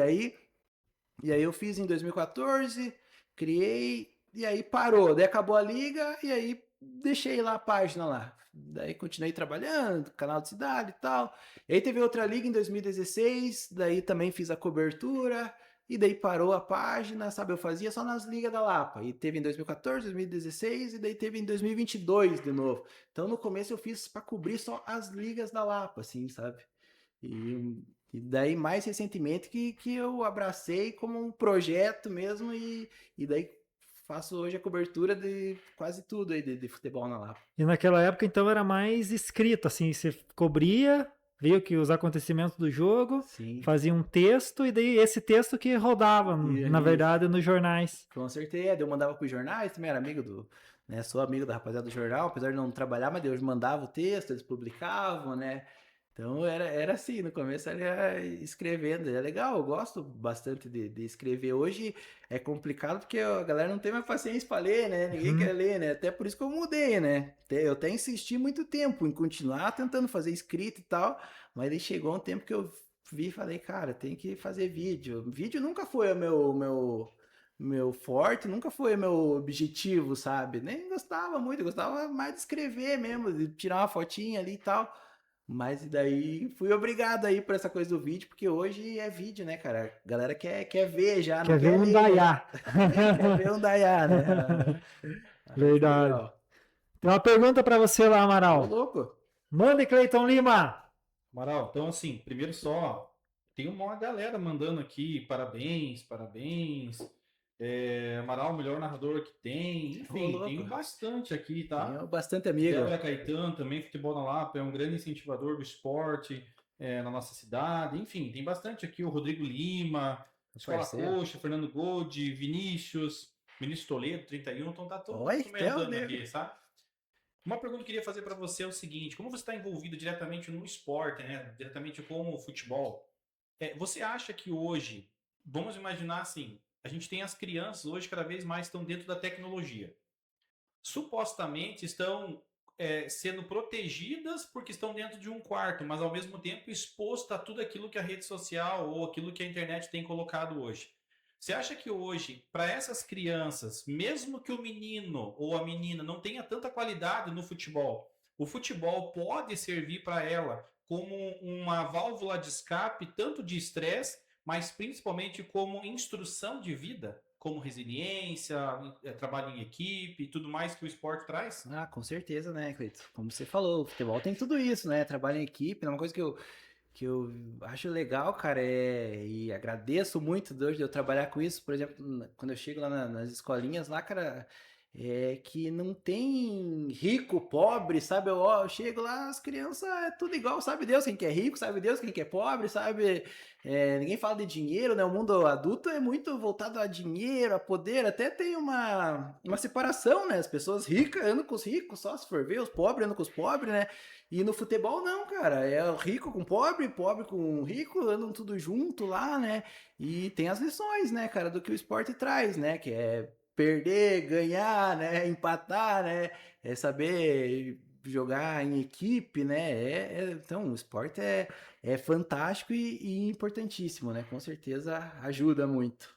E aí eu fiz em 2014, criei, e aí parou. Daí acabou a liga, e aí deixei lá a página lá. Daí continuei trabalhando, canal de cidade e tal. E aí teve outra liga em 2016, daí também fiz a cobertura, e daí parou a página, sabe? Eu fazia só nas ligas da Lapa. E teve em 2014, 2016, e daí teve em 2022 de novo. Então no começo eu fiz para cobrir só as ligas da Lapa, assim, sabe? E daí mais recentemente que eu abracei como um projeto mesmo, e daí faço hoje a cobertura de quase tudo aí de futebol na Lapa. E naquela época, então, era mais escrito, assim, você cobria, via que os acontecimentos do jogo, Sim. fazia um texto, e daí esse texto que rodava, na verdade, nos jornais. Com certeza, eu mandava para os jornais, também era amigo do, né, sou amigo da rapaziada do jornal, apesar de não trabalhar, mas eu mandava o texto, eles publicavam, né? Então era assim, no começo era escrevendo, é legal, eu gosto bastante de escrever. Hoje é complicado porque a galera não tem mais paciência para ler, né? Ninguém quer ler, né? Até por isso que eu mudei, né? Eu até insisti muito tempo em continuar tentando fazer escrita e tal, mas aí chegou um tempo que eu vi e falei, cara, tem que fazer vídeo. Vídeo nunca foi o meu forte, nunca foi o meu objetivo, sabe? Nem gostava muito, eu gostava mais de escrever mesmo, de tirar uma fotinha ali e tal. Mas daí fui obrigado aí por essa coisa do vídeo, porque hoje é vídeo, né, cara? A galera quer ver já, Quer não ver quer um ler, Dayá. quer ver um Dayá, né? Verdade. Legal. Tem uma pergunta para você lá, Ô, Amaral. louco. Mande, Cleiton Lima. Amaral, então assim, primeiro só, tem uma galera mandando aqui parabéns, parabéns. Amaral, o melhor narrador que tem. Enfim, louco. tem bastante aqui, tá? Tenho bastante amigo. Débora Caetano também, Futebol na Lapa, é um grande incentivador do esporte na nossa cidade. Enfim, tem bastante aqui. O Rodrigo Lima, Escola Parceiro. Coxa, Fernando Goldi, Vinícius Toledo, 31. Então tá todo Oi, mundo comentando Deus, aqui, sabe? Uma pergunta que eu queria fazer para você é o seguinte: como você está envolvido diretamente no esporte, né? Diretamente com o futebol, você acha que hoje, vamos imaginar assim, a gente tem as crianças hoje cada vez mais estão dentro da tecnologia. Supostamente estão sendo protegidas porque estão dentro de um quarto, mas ao mesmo tempo exposto a tudo aquilo que a rede social ou aquilo que a internet tem colocado hoje. Você acha que hoje, para essas crianças, mesmo que o menino ou a menina não tenha tanta qualidade no futebol, o futebol pode servir para ela como uma válvula de escape, tanto de estresse, mas principalmente como instrução de vida? Como resiliência, trabalho em equipe e tudo mais que o esporte traz? Ah, com certeza, né, Cleiton? Como você falou, o futebol tem tudo isso, né? Trabalho em equipe, é uma coisa que eu acho legal, cara, e agradeço muito de hoje de eu trabalhar com isso. Por exemplo, quando eu chego lá nas escolinhas lá, cara, que não tem rico, pobre, sabe? Eu chego lá, as crianças é tudo igual, sabe Deus quem que é rico, sabe Deus quem que é pobre, sabe? Ninguém fala de dinheiro, né? O mundo adulto é muito voltado a dinheiro, a poder, até tem uma separação, né? As pessoas ricas andam com os ricos, só se for ver, os pobres andam com os pobres, né? E no futebol não, cara, é rico com pobre, pobre com rico, andam tudo junto lá, né? E tem as lições, né, cara, do que o esporte traz, né? Que é perder, ganhar, né? Empatar, né? É saber jogar em equipe, né? Então, o esporte é fantástico e importantíssimo, né? Com certeza ajuda muito.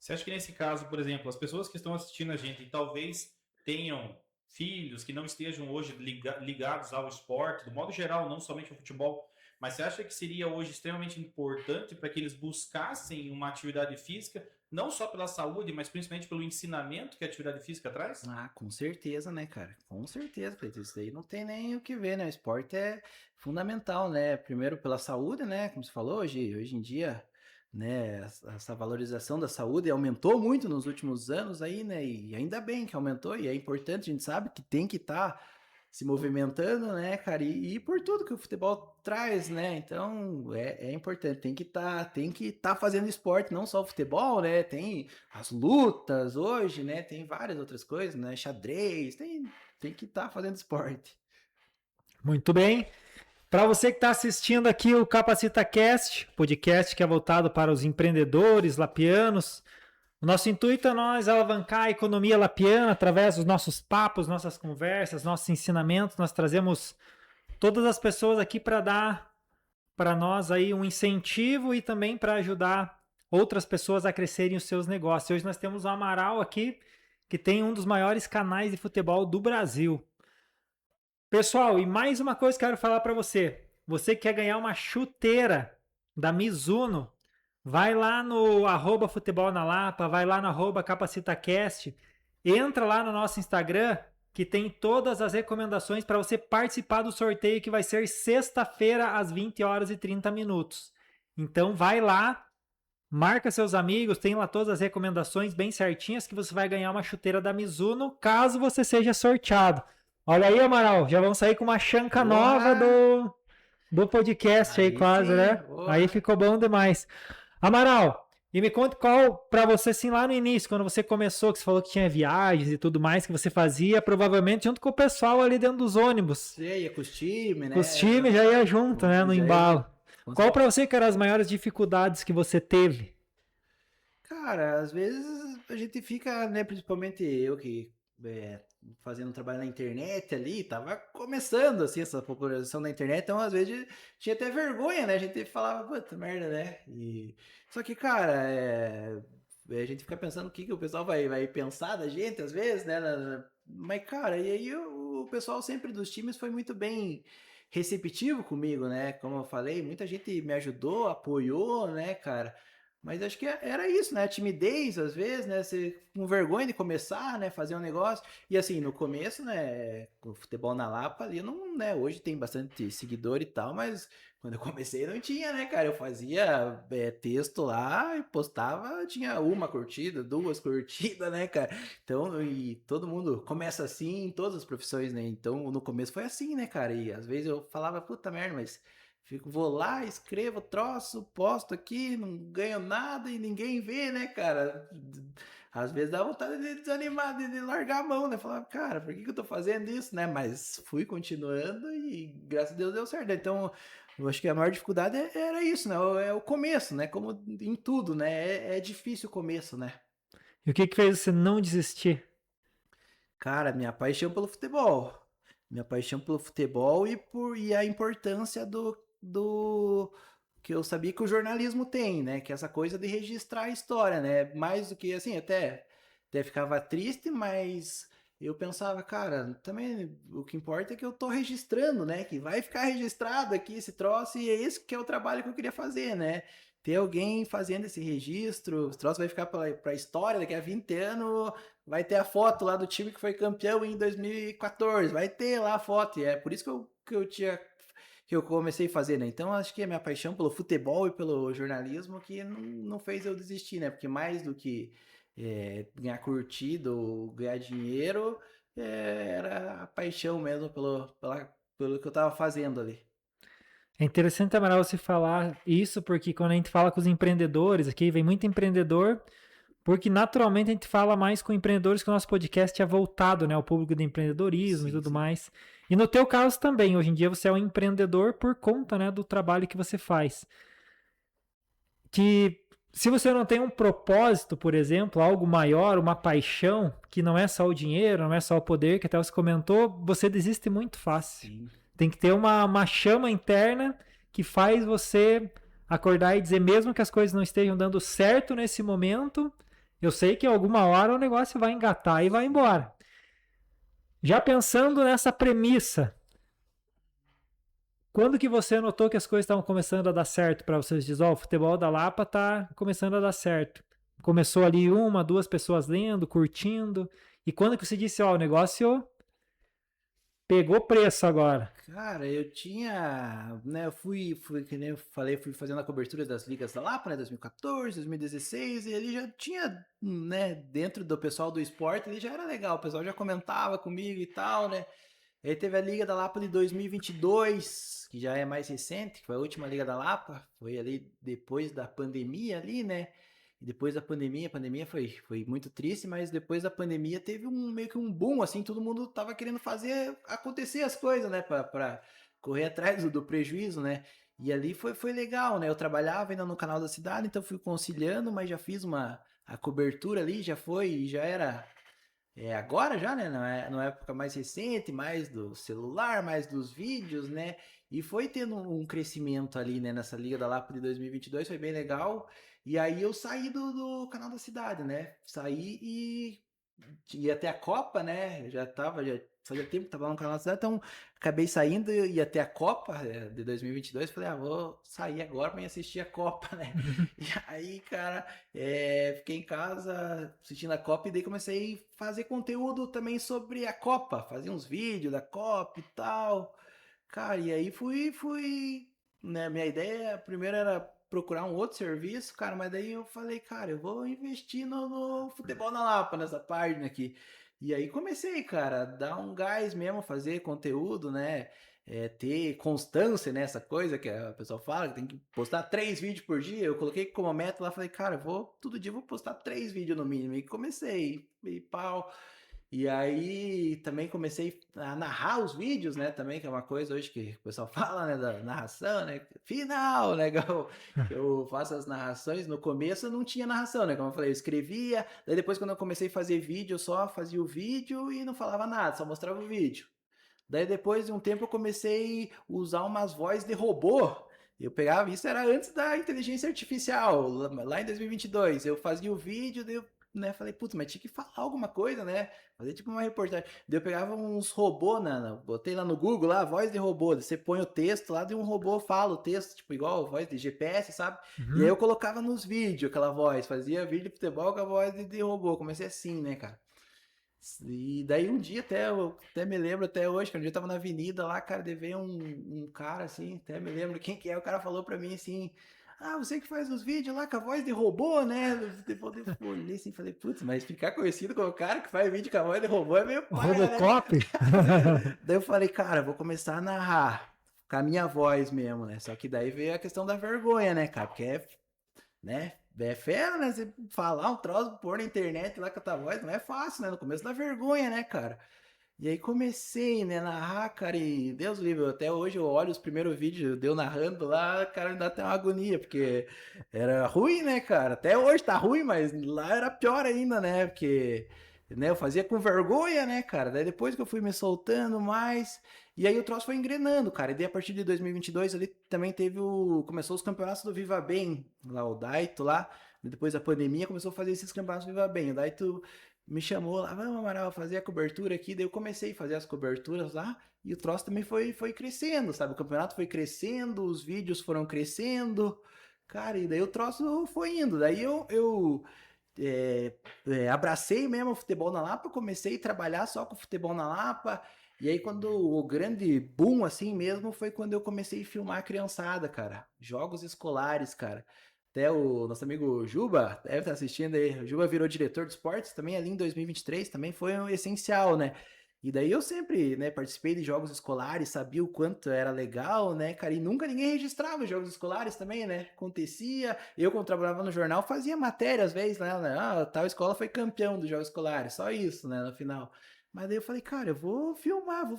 Você acha que nesse caso, por exemplo, as pessoas que estão assistindo a gente e talvez tenham filhos que não estejam hoje ligados ao esporte, do modo geral, não somente ao futebol, mas você acha que seria hoje extremamente importante para que eles buscassem uma atividade física, não só pela saúde, mas principalmente pelo ensinamento que a atividade física traz? Ah, com certeza, né, cara? Com certeza, Cleiton. Isso aí não tem nem o que ver, né? O esporte é fundamental, né? Primeiro pela saúde, né? Como você falou, hoje em dia, né? Essa valorização da saúde aumentou muito nos últimos anos aí, né? E ainda bem que aumentou, e é importante, a gente sabe que tem que estar se movimentando, né, cara? E por tudo que o futebol traz, né? Então é importante, tem que estar fazendo esporte, não só o futebol, né? Tem as lutas hoje, né? Tem várias outras coisas, né? Xadrez, tem que estar fazendo esporte. Muito bem. Para você que está assistindo aqui o CapacitaCast, podcast que é voltado para os empreendedores lapianos, o nosso intuito é nós alavancar a economia lapiana através dos nossos papos, nossas conversas, nossos ensinamentos. Nós trazemos todas as pessoas aqui para dar para nós aí um incentivo e também para ajudar outras pessoas a crescerem os seus negócios. Hoje nós temos o Amaral aqui, que tem um dos maiores canais de futebol do Brasil. Pessoal, e mais uma coisa que eu quero falar para você. Você que quer ganhar uma chuteira da Mizuno, vai lá no @Futebol na Lapa, vai lá no @CapacitaCast, entra lá no nosso Instagram, que tem todas as recomendações para você participar do sorteio que vai ser sexta-feira às 20h30. Então vai lá, marca seus amigos, tem lá todas as recomendações bem certinhas que você vai ganhar uma chuteira da Mizuno, caso você seja sorteado. Olha aí, Amaral, já vamos sair com uma chanca nova Porra! do podcast aí Aí quase, sim, né? Aí porra. ficou bom demais. Amaral, e me conta qual, pra você, assim, lá no início, quando você começou, que você falou que tinha viagens e tudo mais que você fazia, provavelmente junto com o pessoal ali dentro dos ônibus. Você ia com os times, Com os né? times já ia junto, né, no Já ia embalo. junto. Com Qual pra certeza. você que eram as maiores dificuldades que você teve? Cara, às vezes a gente fica, né, principalmente eu que fazendo um trabalho na internet ali, tava começando assim essa popularização da internet, então às vezes tinha até vergonha, né? A gente falava, puta merda, né? Só que, cara, a gente fica pensando o que, que o pessoal vai pensar da gente, às vezes, né? Mas, cara, e aí o pessoal sempre dos times foi muito bem receptivo comigo, né? Como eu falei, muita gente me ajudou, apoiou, né, cara? Mas acho que era isso, né? A timidez, às vezes, né? Você com vergonha de começar, né? Fazer um negócio. E assim, no começo, né? O futebol na Lapa ali, não, né? Hoje tem bastante seguidor e tal, mas quando eu comecei não tinha, né, cara? Eu fazia texto lá e postava, tinha uma curtida, duas curtidas, né, cara? Então, e todo mundo começa assim em todas as profissões, né? Então, no começo foi assim, né, cara? E às vezes eu falava, puta merda, mas. Vou lá, escrevo troço, posto aqui, não ganho nada e ninguém vê, né, cara? Às vezes dá vontade de desanimar, de largar a mão, né? Falar, cara, por que eu tô fazendo isso, né? Mas fui continuando e graças a Deus deu certo. Então, eu acho que a maior dificuldade era isso, né? É o começo, né? Como em tudo, né? É difícil o começo, né? E o que que fez você não desistir? Cara, minha paixão pelo futebol. Minha paixão pelo futebol e a importância do que eu sabia que o jornalismo tem, né? Que é essa coisa de registrar a história, né? Mais do que assim, até ficava triste, mas eu pensava, cara, também o que importa é que eu tô registrando, né? Que vai ficar registrado aqui esse troço, e é esse que é o trabalho que eu queria fazer, né? Ter alguém fazendo esse registro, esse troço vai ficar pra história, daqui a 20 anos vai ter a foto lá do time que foi campeão em 2014, vai ter lá a foto, e é por isso que eu comecei a fazer, né? Então acho que a minha paixão pelo futebol e pelo jornalismo que não fez eu desistir, né? Porque mais do que ganhar curtida ou ganhar dinheiro, era a paixão mesmo pelo que eu tava fazendo ali. É interessante, Amaral, você falar isso, porque quando a gente fala com os empreendedores aqui, vem muito empreendedor, porque naturalmente a gente fala mais com empreendedores que o nosso podcast é voltado, né, ao público do empreendedorismo e Sim, tudo sim. mais. E no teu caso também, hoje em dia você é um empreendedor por conta, né, do trabalho que você faz. Que se você não tem um propósito, por exemplo, algo maior, uma paixão, que não é só o dinheiro, não é só o poder, que até você comentou, você desiste muito fácil. Sim. Tem que ter uma chama interna que faz você acordar e dizer, mesmo que as coisas não estejam dando certo nesse momento, eu sei que alguma hora o negócio vai engatar e vai embora. Já pensando nessa premissa, quando que você notou que as coisas estavam começando a dar certo para vocês? Diz, ó, o futebol da Lapa tá começando a dar certo. Começou ali uma, duas pessoas lendo, curtindo. E quando que você disse, ó, o negócio pegou preço agora? Cara, eu tinha, né, que nem eu falei, fui fazendo a cobertura das ligas da Lapa, né, 2014, 2016, e ali já tinha, né, dentro do pessoal do esporte, ali já era legal, o pessoal já comentava comigo e tal, né. Aí teve a Liga da Lapa de 2022, que já é mais recente, que foi a última Liga da Lapa, foi ali depois da pandemia ali, né. E depois da pandemia, a pandemia foi muito triste, mas depois da pandemia teve meio que um boom, assim, todo mundo tava querendo fazer acontecer as coisas, né, pra correr atrás do prejuízo, né. E ali foi legal, né, eu trabalhava ainda no canal da cidade, então fui conciliando, mas já fiz a cobertura ali, já era agora já, né? Na época mais recente, mais do celular, mais dos vídeos, né? E foi tendo um crescimento ali, né? Nessa Liga da Lapa de 2022, foi bem legal. E aí eu saí do canal da cidade, né? Saí e ia até a Copa, né? Já fazia tempo que tava lá no canal da cidade, então acabei saindo e ia ter a Copa de 2022, falei, vou sair agora pra ir assistir a Copa, né? E aí, cara, fiquei em casa assistindo a Copa e daí comecei a fazer conteúdo também sobre a Copa, fazia uns vídeos da Copa e tal, cara, e aí fui, né, minha ideia primeiro era procurar um outro serviço, cara, mas daí eu falei, cara, eu vou investir no futebol na Lapa, nessa página aqui. E aí comecei, cara, a dar um gás mesmo, fazer conteúdo, né? Ter constância nessa coisa que a pessoa fala, que tem que postar 3 vídeos por dia. Eu coloquei como meta lá, falei, cara, todo dia eu vou postar 3 vídeos no mínimo. E comecei, e pau. E aí também comecei a narrar os vídeos, né? Também, que é uma coisa hoje que o pessoal fala, né? Da narração, né? Final, né? Eu faço as narrações. No começo não tinha narração, né? Como eu falei, eu escrevia. Daí depois, quando eu comecei a fazer vídeo, eu só fazia o vídeo e não falava nada, só mostrava o vídeo. Daí depois de um tempo eu comecei a usar umas vozes de robô. Eu pegava, isso era antes da inteligência artificial, lá em 2022. Eu fazia o vídeo, daí eu, né, falei, putz, mas tinha que falar alguma coisa, né? Fazer tipo uma reportagem. Daí eu pegava uns robôs, botei lá no Google, lá, voz de robô. Daí você põe o texto lá, de um robô fala o texto, tipo igual voz de GPS, sabe? E aí eu colocava nos vídeos aquela voz, fazia vídeo de futebol com a voz de robô. Comecei assim, né, cara? E daí um dia eu até me lembro até hoje, que um dia eu tava na avenida lá, cara, daí veio um cara assim, até me lembro quem que é, o cara falou pra mim assim, você que faz os vídeos lá com a voz de robô, né? Depois eu olhei assim e falei, putz, mas ficar conhecido como o cara que faz vídeo com a voz de robô é meio paia, né? Robocop? Daí eu falei, cara, vou começar a narrar com a minha voz mesmo, né? Só que daí veio a questão da vergonha, né, cara? Porque né? É fera, né? Você falar um troço, pôr na internet lá com a tua voz, não é fácil, né? No começo da vergonha, né, cara? E aí comecei, né, narrar, cara, e Deus livre, até hoje eu olho os primeiros vídeos, deu narrando lá, cara, me dá até uma agonia, porque era ruim, né, cara? Até hoje tá ruim, mas lá era pior ainda, né? Porque, né, eu fazia com vergonha, né, cara? Daí depois que eu fui me soltando mais, e aí o troço foi engrenando, cara. E daí a partir de 2022 ali também começou os campeonatos do Viva Bem, lá o Daito lá, depois da pandemia começou a fazer esses campeonatos do Viva Bem. O Daito me chamou lá, vamos, Amaral, fazer a cobertura aqui. Daí eu comecei a fazer as coberturas lá e o troço também foi crescendo, sabe? O campeonato foi crescendo, os vídeos foram crescendo, cara, e daí o troço foi indo. Daí eu abracei mesmo o futebol na Lapa, comecei a trabalhar só com futebol na Lapa. E aí, quando o grande boom, assim mesmo, foi quando eu comecei a filmar a criançada, cara. Jogos escolares, cara. Até o nosso amigo Juba, deve estar assistindo aí. O Juba virou diretor de esportes também ali em 2023, também foi um essencial, né? E daí eu sempre, né, participei de jogos escolares, sabia o quanto era legal, né, cara? E nunca ninguém registrava os jogos escolares também, né? Acontecia. Eu, quando trabalhava no jornal, fazia matéria às vezes, né? Tal escola foi campeão dos jogos escolares, só isso, né, no final. Mas daí eu falei, cara, eu vou filmar, vou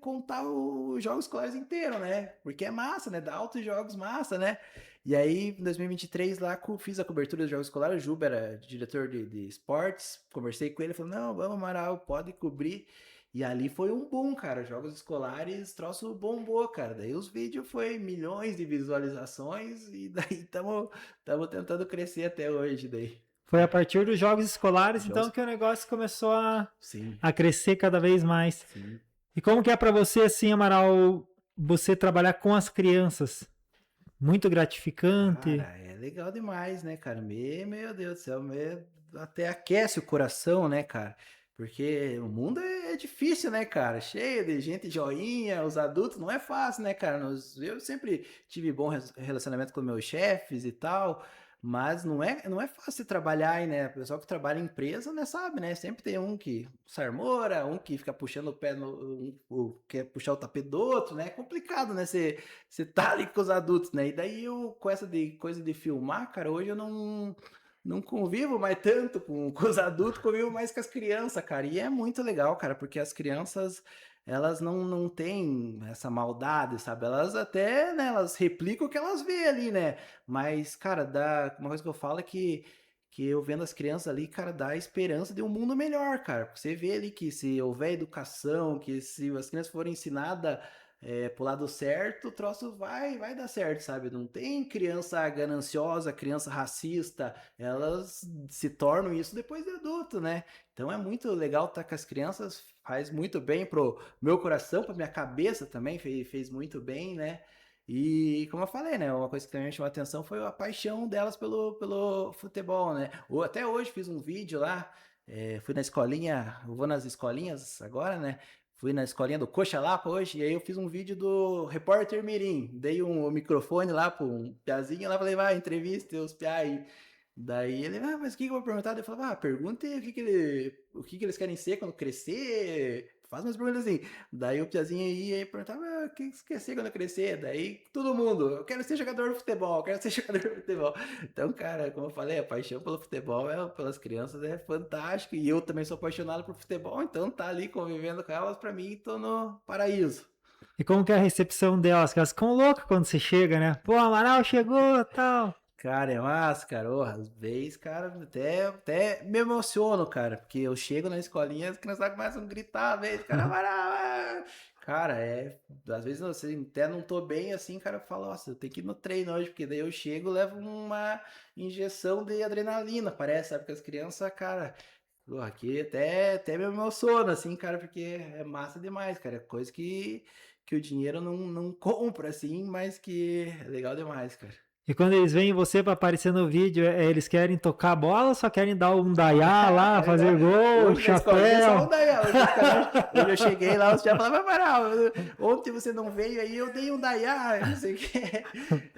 contar os jogos escolares inteiro, né? Porque é massa, né? Dá altos jogos massa, né? E aí, em 2023, lá fiz a cobertura dos jogos escolares. O Juba era diretor de esportes. Conversei com ele, falou: não, vamos, Amaral, pode cobrir. E ali foi um boom, cara. Jogos escolares, troço bombou, cara. Daí os vídeos foi milhões de visualizações e daí estamos tentando crescer até hoje. Daí. Foi a partir dos jogos escolares, então, Jogos- que o negócio começou Sim, a crescer cada vez mais. sim. E como que é para você, assim, Amaral, você trabalhar com as crianças? Muito gratificante. Cara, é legal demais, né, cara? Meu Deus do céu, até aquece o coração, né, cara? Porque o mundo é difícil, né, cara? Cheio de gente joinha, os adultos, não é fácil, né, cara? Eu sempre tive bom relacionamento com meus chefes e tal, mas não é fácil trabalhar aí, né? O pessoal que trabalha em empresa, né, sabe, né? Sempre tem um que sarmora, um que fica puxando o pé, quer puxar o tapete do outro, né? É complicado, né? Você tá ali com os adultos, né? E daí com essa coisa de filmar, cara, hoje eu não convivo mais tanto com os adultos, convivo mais com as crianças, cara. E é muito legal, cara, porque as crianças, elas não têm essa maldade, sabe? Elas até, né, elas replicam o que elas vê ali, né? Mas, cara, uma coisa que eu falo é que eu vendo as crianças ali, cara, dá a esperança de um mundo melhor, cara. Porque você vê ali que se houver educação, que se as crianças forem ensinadas pro lado certo, o troço vai dar certo, sabe? Não tem criança gananciosa, criança racista, elas se tornam isso depois de adulto, né? Então é muito legal estar com as crianças, faz muito bem pro meu coração, pra minha cabeça também, fez muito bem, né? E como eu falei, né? Uma coisa que também me chamou a atenção foi a paixão delas pelo futebol, né? Até hoje fiz um vídeo lá, fui na escolinha, eu vou nas escolinhas agora, né? Fui na escolinha do Coxa Lapa hoje, e aí eu fiz um vídeo do Repórter Mirim. Dei um microfone lá para um piazinho lá, falei, vai, entrevista os piá aí. Daí ele, mas o que eu vou perguntar? Daí eu falei, pergunte o que eles querem ser quando crescer. Faz umas perguntas assim. Daí o piazinho aí perguntava, o que você quer ser quando crescer? Daí todo mundo, eu quero ser jogador de futebol, eu quero ser jogador de futebol. Então, cara, como eu falei, a paixão pelo futebol, pelas crianças é fantástico. E eu também sou apaixonado por futebol, então tá ali convivendo com elas, pra mim, tô no paraíso. E como que é a recepção delas? Que elas ficam loucas quando você chega, né? Pô, Amaral chegou, tal. Cara, é massa, cara. Às vezes, cara, até me emociono, cara. Porque eu chego na escolinha e as crianças começam a gritar, vez, cara, cara, às vezes você até não tô bem assim, cara, eu falo, nossa, eu tenho que ir no treino hoje, porque daí eu chego, levo uma injeção de adrenalina, parece, sabe? Porque as crianças, cara, aqui até me emociono, assim, cara, porque é massa demais, cara. É coisa que o dinheiro não compra, assim, mas que é legal demais, cara. E quando eles veem você para aparecer no vídeo, eles querem tocar a bola ou só querem dar um daiá lá, fazer gol, Hoje na escolinha só um chapéu? daiá. Hoje eu cheguei lá, os já falavam, Amaral, ontem você não veio aí, eu dei um daiá, não sei o que.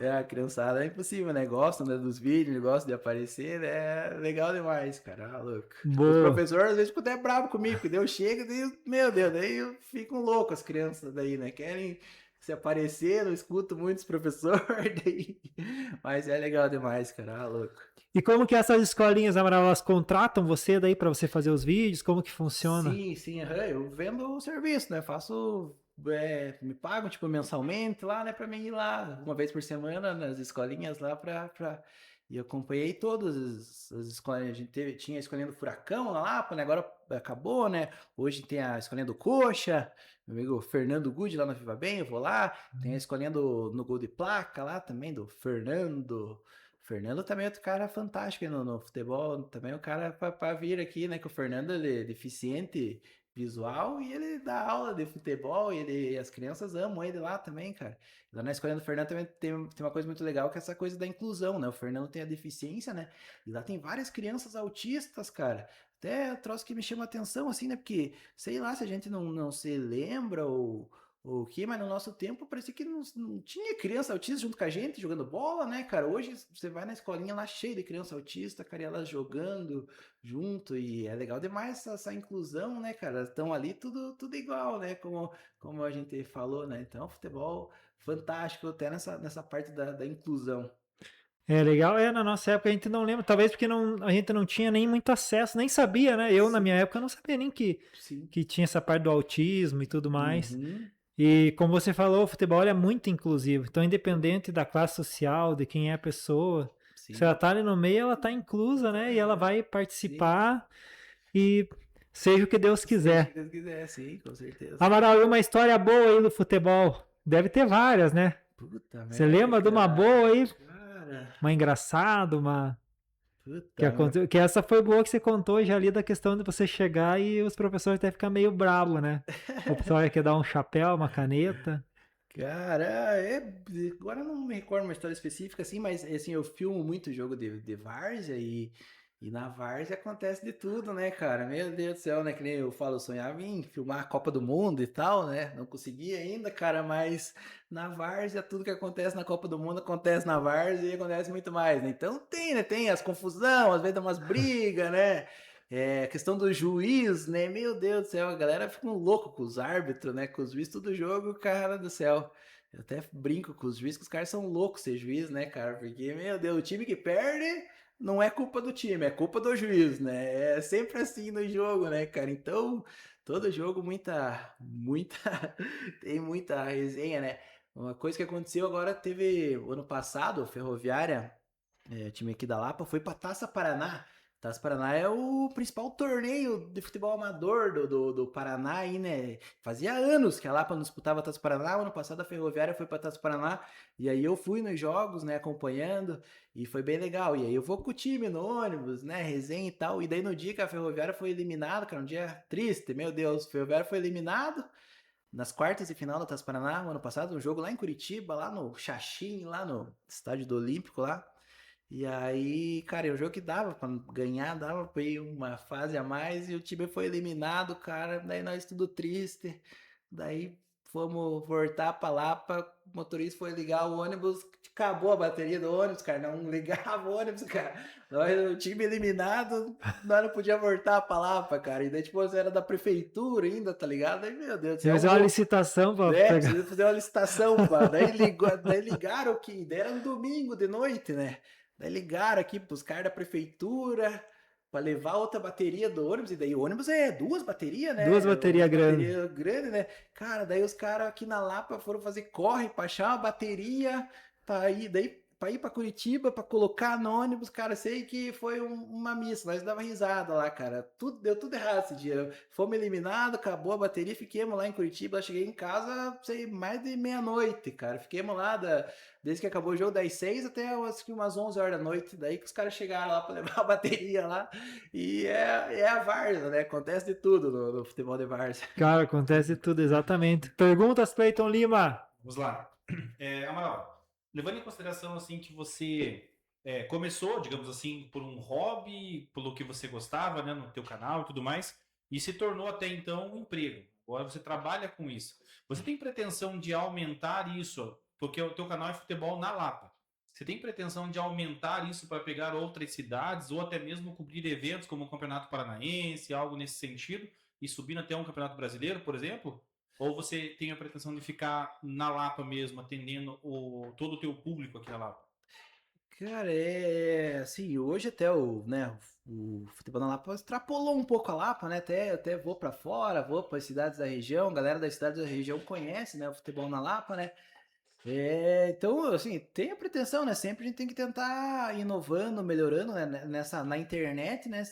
A criançada é impossível, né? Gostam, né, dos vídeos, gostam de aparecer, né? Legal demais, cara, louco. Os Boa. professores às vezes ficam até bravos comigo, porque daí eu chego, daí, meu Deus, daí ficam loucos as crianças daí, né? Querem se aparecer, não escuto muitos professores, daí... mas é legal demais, cara, louco. E como que essas escolinhas, Amaral, elas contratam você daí para você fazer os vídeos? Como que funciona? Sim, eu vendo o serviço, né? Faço, me pagam, tipo, mensalmente lá, né? Pra mim ir lá uma vez por semana nas escolinhas lá E eu acompanhei todas as escolinhas. A gente tinha a escolinha do Furacão na Lapa, né? Agora acabou, né? Hoje tem a escolinha do Coxa, meu amigo Fernando Good lá na Viva Bem, eu vou lá. Tem a escolinha no Gol de Placa lá também, do Fernando. Fernando também é outro cara fantástico no futebol. Também é um cara pra vir aqui, né? Que o Fernando ele é deficiente visual e ele dá aula de futebol e as crianças amam ele lá também, cara. Lá na escola do Fernando também tem uma coisa muito legal que é essa coisa da inclusão, né? O Fernando tem a deficiência, né? E lá tem várias crianças autistas, cara. Até troço que me chama a atenção, assim, né? Porque, sei lá, se a gente não se lembra ou o que, mas no nosso tempo parecia que não tinha criança autista junto com a gente, jogando bola, né, cara? Hoje você vai na escolinha lá cheia de criança autista, cara, e elas jogando junto, e é legal demais essa inclusão, né, cara? Estão ali tudo igual, né? Como a gente falou, né? Então, futebol fantástico, até nessa parte da inclusão. É legal, na nossa época a gente não lembra, talvez porque a gente não tinha nem muito acesso, nem sabia, né? Eu, na minha Sim, época, não sabia nem sim. que tinha essa parte do autismo e tudo mais. Uhum, E como você falou, o futebol é muito inclusivo. Então, independente da classe social, de quem é a pessoa, se ela sim, tá ali no meio, ela tá inclusa, né? E ela vai sim. participar e seja o que Deus Seja o que quiser. Deus quiser, sim, com certeza. Amaral, e uma história boa aí do futebol? Deve ter várias, né? Puta Você merda, lembra de uma cara. boa aí? Cara, Uma engraçada, uma que puta merda. aconteceu, que essa foi boa que você contou já ali da questão de você chegar e os professores até ficar meio bravo, né? O pessoal quer dar um chapéu, uma caneta. Cara, agora eu não me recordo uma história específica assim, mas assim, eu filmo muito jogo de várzea e na várzea acontece de tudo, né, cara? Meu Deus do céu, né? Que nem eu falo, eu sonhava em filmar a Copa do Mundo e tal, né? Não consegui ainda, cara, mas na várzea, tudo que acontece na Copa do Mundo acontece na várzea e acontece muito mais, né? Então tem, né? Tem as confusão, às vezes dá umas brigas, né? A questão do juiz, né? Meu Deus do céu, a galera fica um louco com os árbitros, né? Com os juízes do jogo, cara do céu. Eu até brinco com os juízes, que os caras são loucos ser juiz, né, cara? Porque, meu Deus, o time que perde não é culpa do time, é culpa do juiz, né? É sempre assim no jogo, né, cara? Então, todo jogo, tem muita resenha, né? Uma coisa que aconteceu agora, teve o ano passado, a Ferroviária, time aqui da Lapa, foi pra Taça Paraná. Taça Paraná é o principal torneio de futebol amador do Paraná aí, né? Fazia anos que a Lapa não disputava a Taça Paraná, o ano passado a Ferroviária foi pra Taça Paraná, e aí eu fui nos jogos, né, acompanhando, e foi bem legal. E aí eu vou com o time no ônibus, né, resenha e tal, e daí no dia que a Ferroviária foi eliminada, cara, um dia triste, meu Deus, a Ferroviária foi eliminado nas quartas de final da Taça Paraná, no ano passado, um jogo lá em Curitiba, lá no Xaxim, lá no estádio do Olímpico lá. E aí, cara, é um jogo que dava pra ganhar, dava pra ir uma fase a mais e o time foi eliminado, cara. Daí nós tudo triste. Daí fomos voltar pra Lapa, o motorista foi ligar o ônibus, acabou a bateria do ônibus, cara. Não ligava o ônibus, cara. Nós, o time eliminado, nós não podíamos voltar pra Lapa, cara. E daí, tipo, era da prefeitura ainda, tá ligado? Aí, meu Deus do Você céu. fez uma licitação pra pegar. Precisa fazer uma licitação, pá. Daí ligaram que daí era um domingo de noite, né? Daí ligaram aqui pros caras da prefeitura pra levar outra bateria do ônibus. E daí o ônibus é duas baterias, né? Duas baterias grandes. Bateria grande, né? Cara, daí os caras aqui na Lapa foram fazer corre pra achar uma bateria pra ir, daí pra ir pra Curitiba, pra colocar no ônibus, cara, sei que foi uma missa, nós dava risada lá, cara, deu tudo errado esse dia, fomos eliminados, acabou a bateria, fiquemos lá em Curitiba, cheguei em casa, sei, mais de meia-noite, cara, fiquemos lá desde que acabou o jogo, das 6 até acho que umas 11 horas da noite, daí que os caras chegaram lá pra levar a bateria lá, e é a várzea, né, acontece de tudo no futebol de várzea. Cara, acontece tudo, exatamente. Perguntas, Cleiton Lima. Vamos lá. Amaral, levando em consideração assim que você começou, digamos assim, por um hobby, pelo que você gostava, né, no teu canal e tudo mais, e se tornou até então um emprego. Agora você trabalha com isso. Você tem pretensão de aumentar isso, porque o teu canal é futebol na Lapa. Você tem pretensão de aumentar isso para pegar outras cidades ou até mesmo cobrir eventos como o Campeonato Paranaense, algo nesse sentido, e subindo até um Campeonato Brasileiro, por exemplo? Ou você tem a pretensão de ficar na Lapa mesmo, atendendo todo o teu público aqui na Lapa? Cara, assim, hoje até o futebol na Lapa extrapolou um pouco a Lapa, né? Até vou pra fora, vou para as cidades da região, a galera das cidades da região conhece, né, o futebol na Lapa, né? Então, assim, tem a pretensão, né? Sempre a gente tem que tentar inovando, melhorando, né? Na internet, né?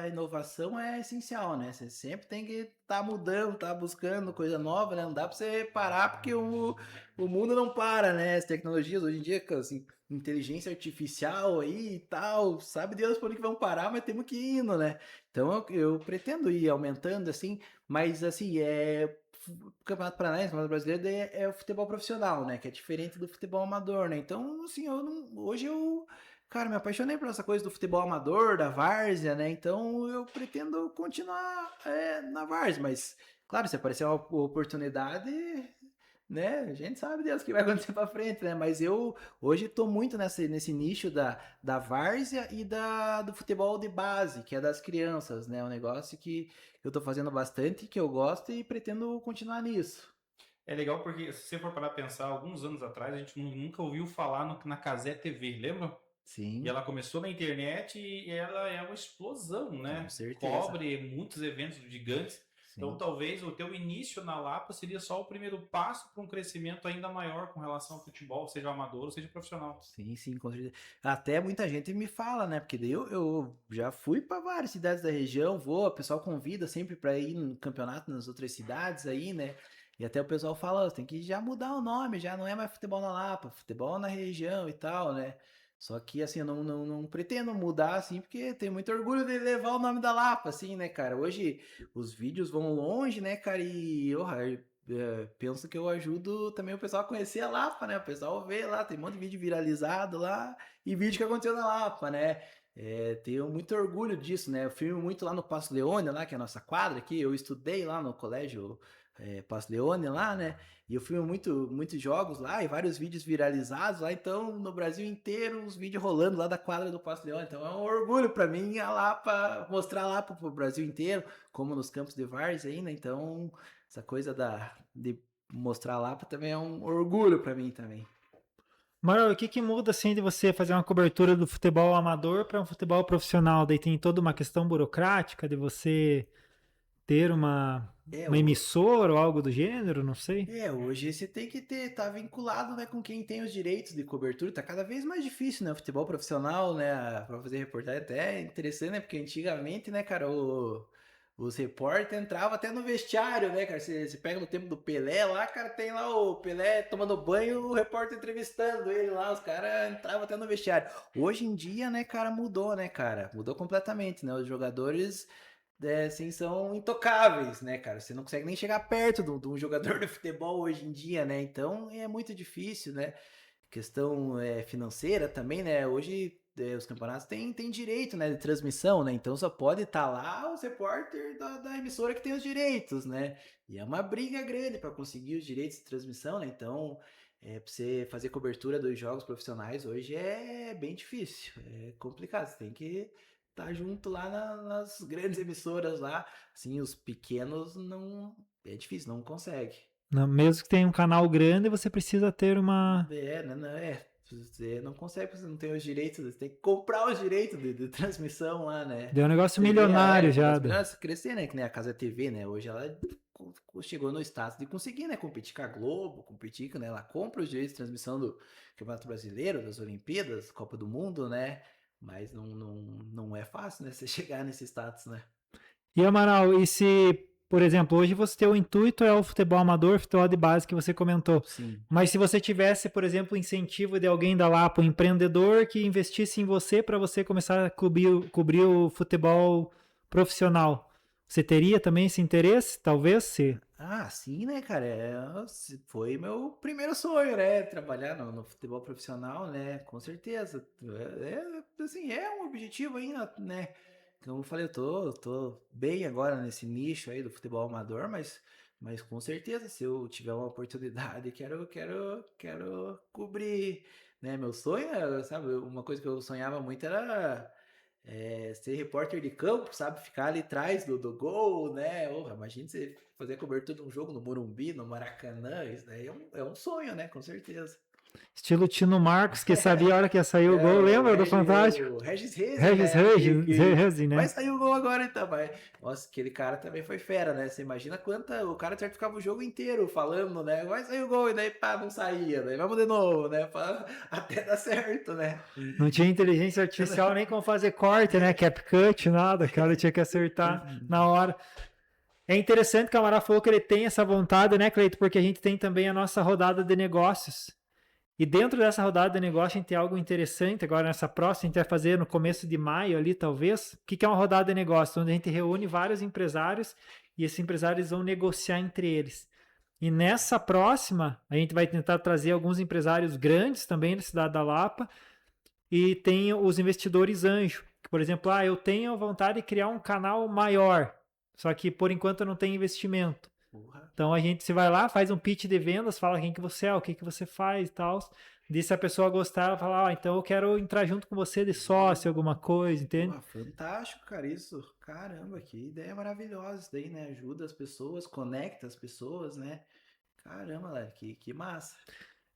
A inovação é essencial, né? Você sempre tem que estar mudando, tá buscando coisa nova, né? Não dá pra você parar porque o mundo não para, né? As tecnologias hoje em dia, assim, inteligência artificial aí e tal, sabe Deus por onde que vão parar, mas temos que ir indo, né? Então eu pretendo ir aumentando, assim, mas assim, o Campeonato Paranaense, o Campeonato Brasileiro é o futebol profissional, né? Que é diferente do futebol amador, né? Então, assim, cara, me apaixonei por essa coisa do futebol amador, da várzea, né? Então, eu pretendo continuar na várzea, mas, claro, se aparecer uma oportunidade, né? A gente sabe Deus o que vai acontecer pra frente, né? Mas eu hoje tô muito nesse nicho da várzea e do futebol de base, que é das crianças, né? Um negócio que eu tô fazendo bastante, que eu gosto e pretendo continuar nisso. É legal porque, se você for parar pra pensar, alguns anos atrás, a gente nunca ouviu falar na Cazé TV, lembra? E Sim, ela começou na internet e ela é uma explosão, com né? certeza. Cobre muitos eventos gigantes. Então, Sim. talvez o teu início na Lapa seria só o primeiro passo para um crescimento ainda maior com relação ao futebol, seja amador ou seja profissional. Sim, sim, com certeza. Até muita gente me fala, né? Porque daí eu já fui para várias cidades da região, o pessoal convida sempre para ir no campeonato nas outras cidades aí, né? E até o pessoal fala, "Ó, tem que já mudar o nome, já não é mais futebol na Lapa, futebol na região e tal, né? Só que assim, eu não pretendo mudar assim, porque tenho muito orgulho de levar o nome da Lapa, assim, né, cara? Hoje os vídeos vão longe, né, cara? E penso que eu ajudo também o pessoal a conhecer a Lapa, né? O pessoal vê lá, tem um monte de vídeo viralizado lá e vídeo que aconteceu na Lapa, né? Tenho muito orgulho disso, né? Eu filmo muito lá no Passo Leone, lá, que é a nossa quadra aqui. Eu estudei lá no colégio Passo Leone, lá, né? E eu filmo muitos jogos lá e vários vídeos viralizados lá. Então, no Brasil inteiro, os vídeos rolando lá da quadra do Passo Leone. Então, é um orgulho para mim ir lá para mostrar lá para o Brasil inteiro, como nos campos de várzea aí, né? Então, essa coisa de mostrar lá também é um orgulho para mim também. Mano, o que que muda assim de você fazer uma cobertura do futebol amador para um futebol profissional? Daí tem toda uma questão burocrática de você ter É, uma emissora ou algo do gênero, não sei. hoje você tem que tá vinculado, né, com quem tem os direitos de cobertura. Tá cada vez mais difícil, né? O futebol profissional, né, pra fazer reportagem até é interessante, né? Porque antigamente, né, cara, os repórteres entravam até no vestiário, né, cara? Você pega no tempo do Pelé lá, cara, tem lá o Pelé tomando banho, o repórter entrevistando ele lá, os caras entravam até no vestiário. Hoje em dia, né, cara, mudou, né, cara? Mudou completamente, né? Os jogadores assim, são intocáveis, né, cara? Você não consegue nem chegar perto de um jogador de futebol hoje em dia, né? Então é muito difícil, né? Questão financeira também, né? Hoje os campeonatos têm direito, né, de transmissão, né? Então só pode estar lá os repórter da emissora que tem os direitos, né? E é uma briga grande para conseguir os direitos de transmissão, né? Então, para você fazer cobertura dos jogos profissionais hoje é bem difícil, é complicado. Você tem que estar junto lá nas grandes emissoras lá. Assim, os pequenos não. É difícil, não consegue. Mesmo que tenha um canal grande, você precisa ter uma. Você não consegue, você não tem os direitos, você tem que comprar os direitos de transmissão lá, né? Deu um negócio Você vê, milionário já. as melhores crescer, né? Que nem a Casa TV, né? Hoje ela chegou no status de conseguir, né? Competir com a Globo, competir, né? Ela compra os direitos de transmissão do Campeonato Brasileiro, das Olimpíadas, Copa do Mundo, né? Mas não é fácil, né? Você chegar nesse status, né? E Amaral, e se, por exemplo, hoje você tem o intuito é o futebol amador, futebol de base que você comentou. Sim. Mas se você tivesse, por exemplo, o incentivo de alguém da Lapa, um empreendedor que investisse em você para você começar a cobrir o futebol profissional, você teria também esse interesse? Talvez sim. Ah, sim, né, cara? Foi meu primeiro sonho, né? Trabalhar no futebol profissional, né? Com certeza. Assim, é um objetivo ainda, né? Como eu falei, eu tô bem agora nesse nicho aí do futebol amador, mas com certeza, se eu tiver uma oportunidade, quero cobrir, né? Meu sonho, sabe? Uma coisa que eu sonhava muito era ser repórter de campo, sabe? Ficar ali atrás do gol, né? Imagina você fazer a cobertura de um jogo no Morumbi, no Maracanã, isso daí é um sonho, né? Com certeza. Estilo Tino Marcos, que sabia a hora que ia sair o gol, lembra do Fantástico? O Regis Rezende, Regis né? Rezende, Vai né? sair o gol agora então, vai. Nossa, aquele cara também foi fera, né? Você imagina o cara ficava o jogo inteiro falando, né? Vai sair o gol, e daí pá, não saía, daí vamos de novo, né? Até dar certo, né? Não tinha inteligência artificial nem como fazer corte, né? CapCut, nada. O cara tinha que acertar na hora. É interessante que o Amaral falou que ele tem essa vontade, né, Cleito? Porque a gente tem também a nossa rodada de negócios. E dentro dessa rodada de negócio, a gente tem algo interessante. Agora, nessa próxima, a gente vai fazer no começo de maio ali, talvez. O que é uma rodada de negócio? Onde a gente reúne vários empresários e esses empresários vão negociar entre eles. E nessa próxima, a gente vai tentar trazer alguns empresários grandes também da cidade da Lapa e tem os investidores anjo. Que, por exemplo, eu tenho vontade de criar um canal maior, só que por enquanto eu não tenho investimento. Então a gente se vai lá, faz um pitch de vendas, fala quem que você é, o que que você faz e tal. E se a pessoa gostar, ela fala, então eu quero entrar junto com você de sócio, alguma coisa, entende? Fantástico, cara, isso. Caramba, que ideia maravilhosa isso daí, né? Ajuda as pessoas, conecta as pessoas, né? Caramba, galera, que massa.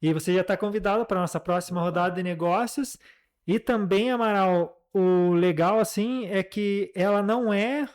E você já está convidado para a nossa próxima rodada de negócios. E também, Amaral, o legal assim é que ela não é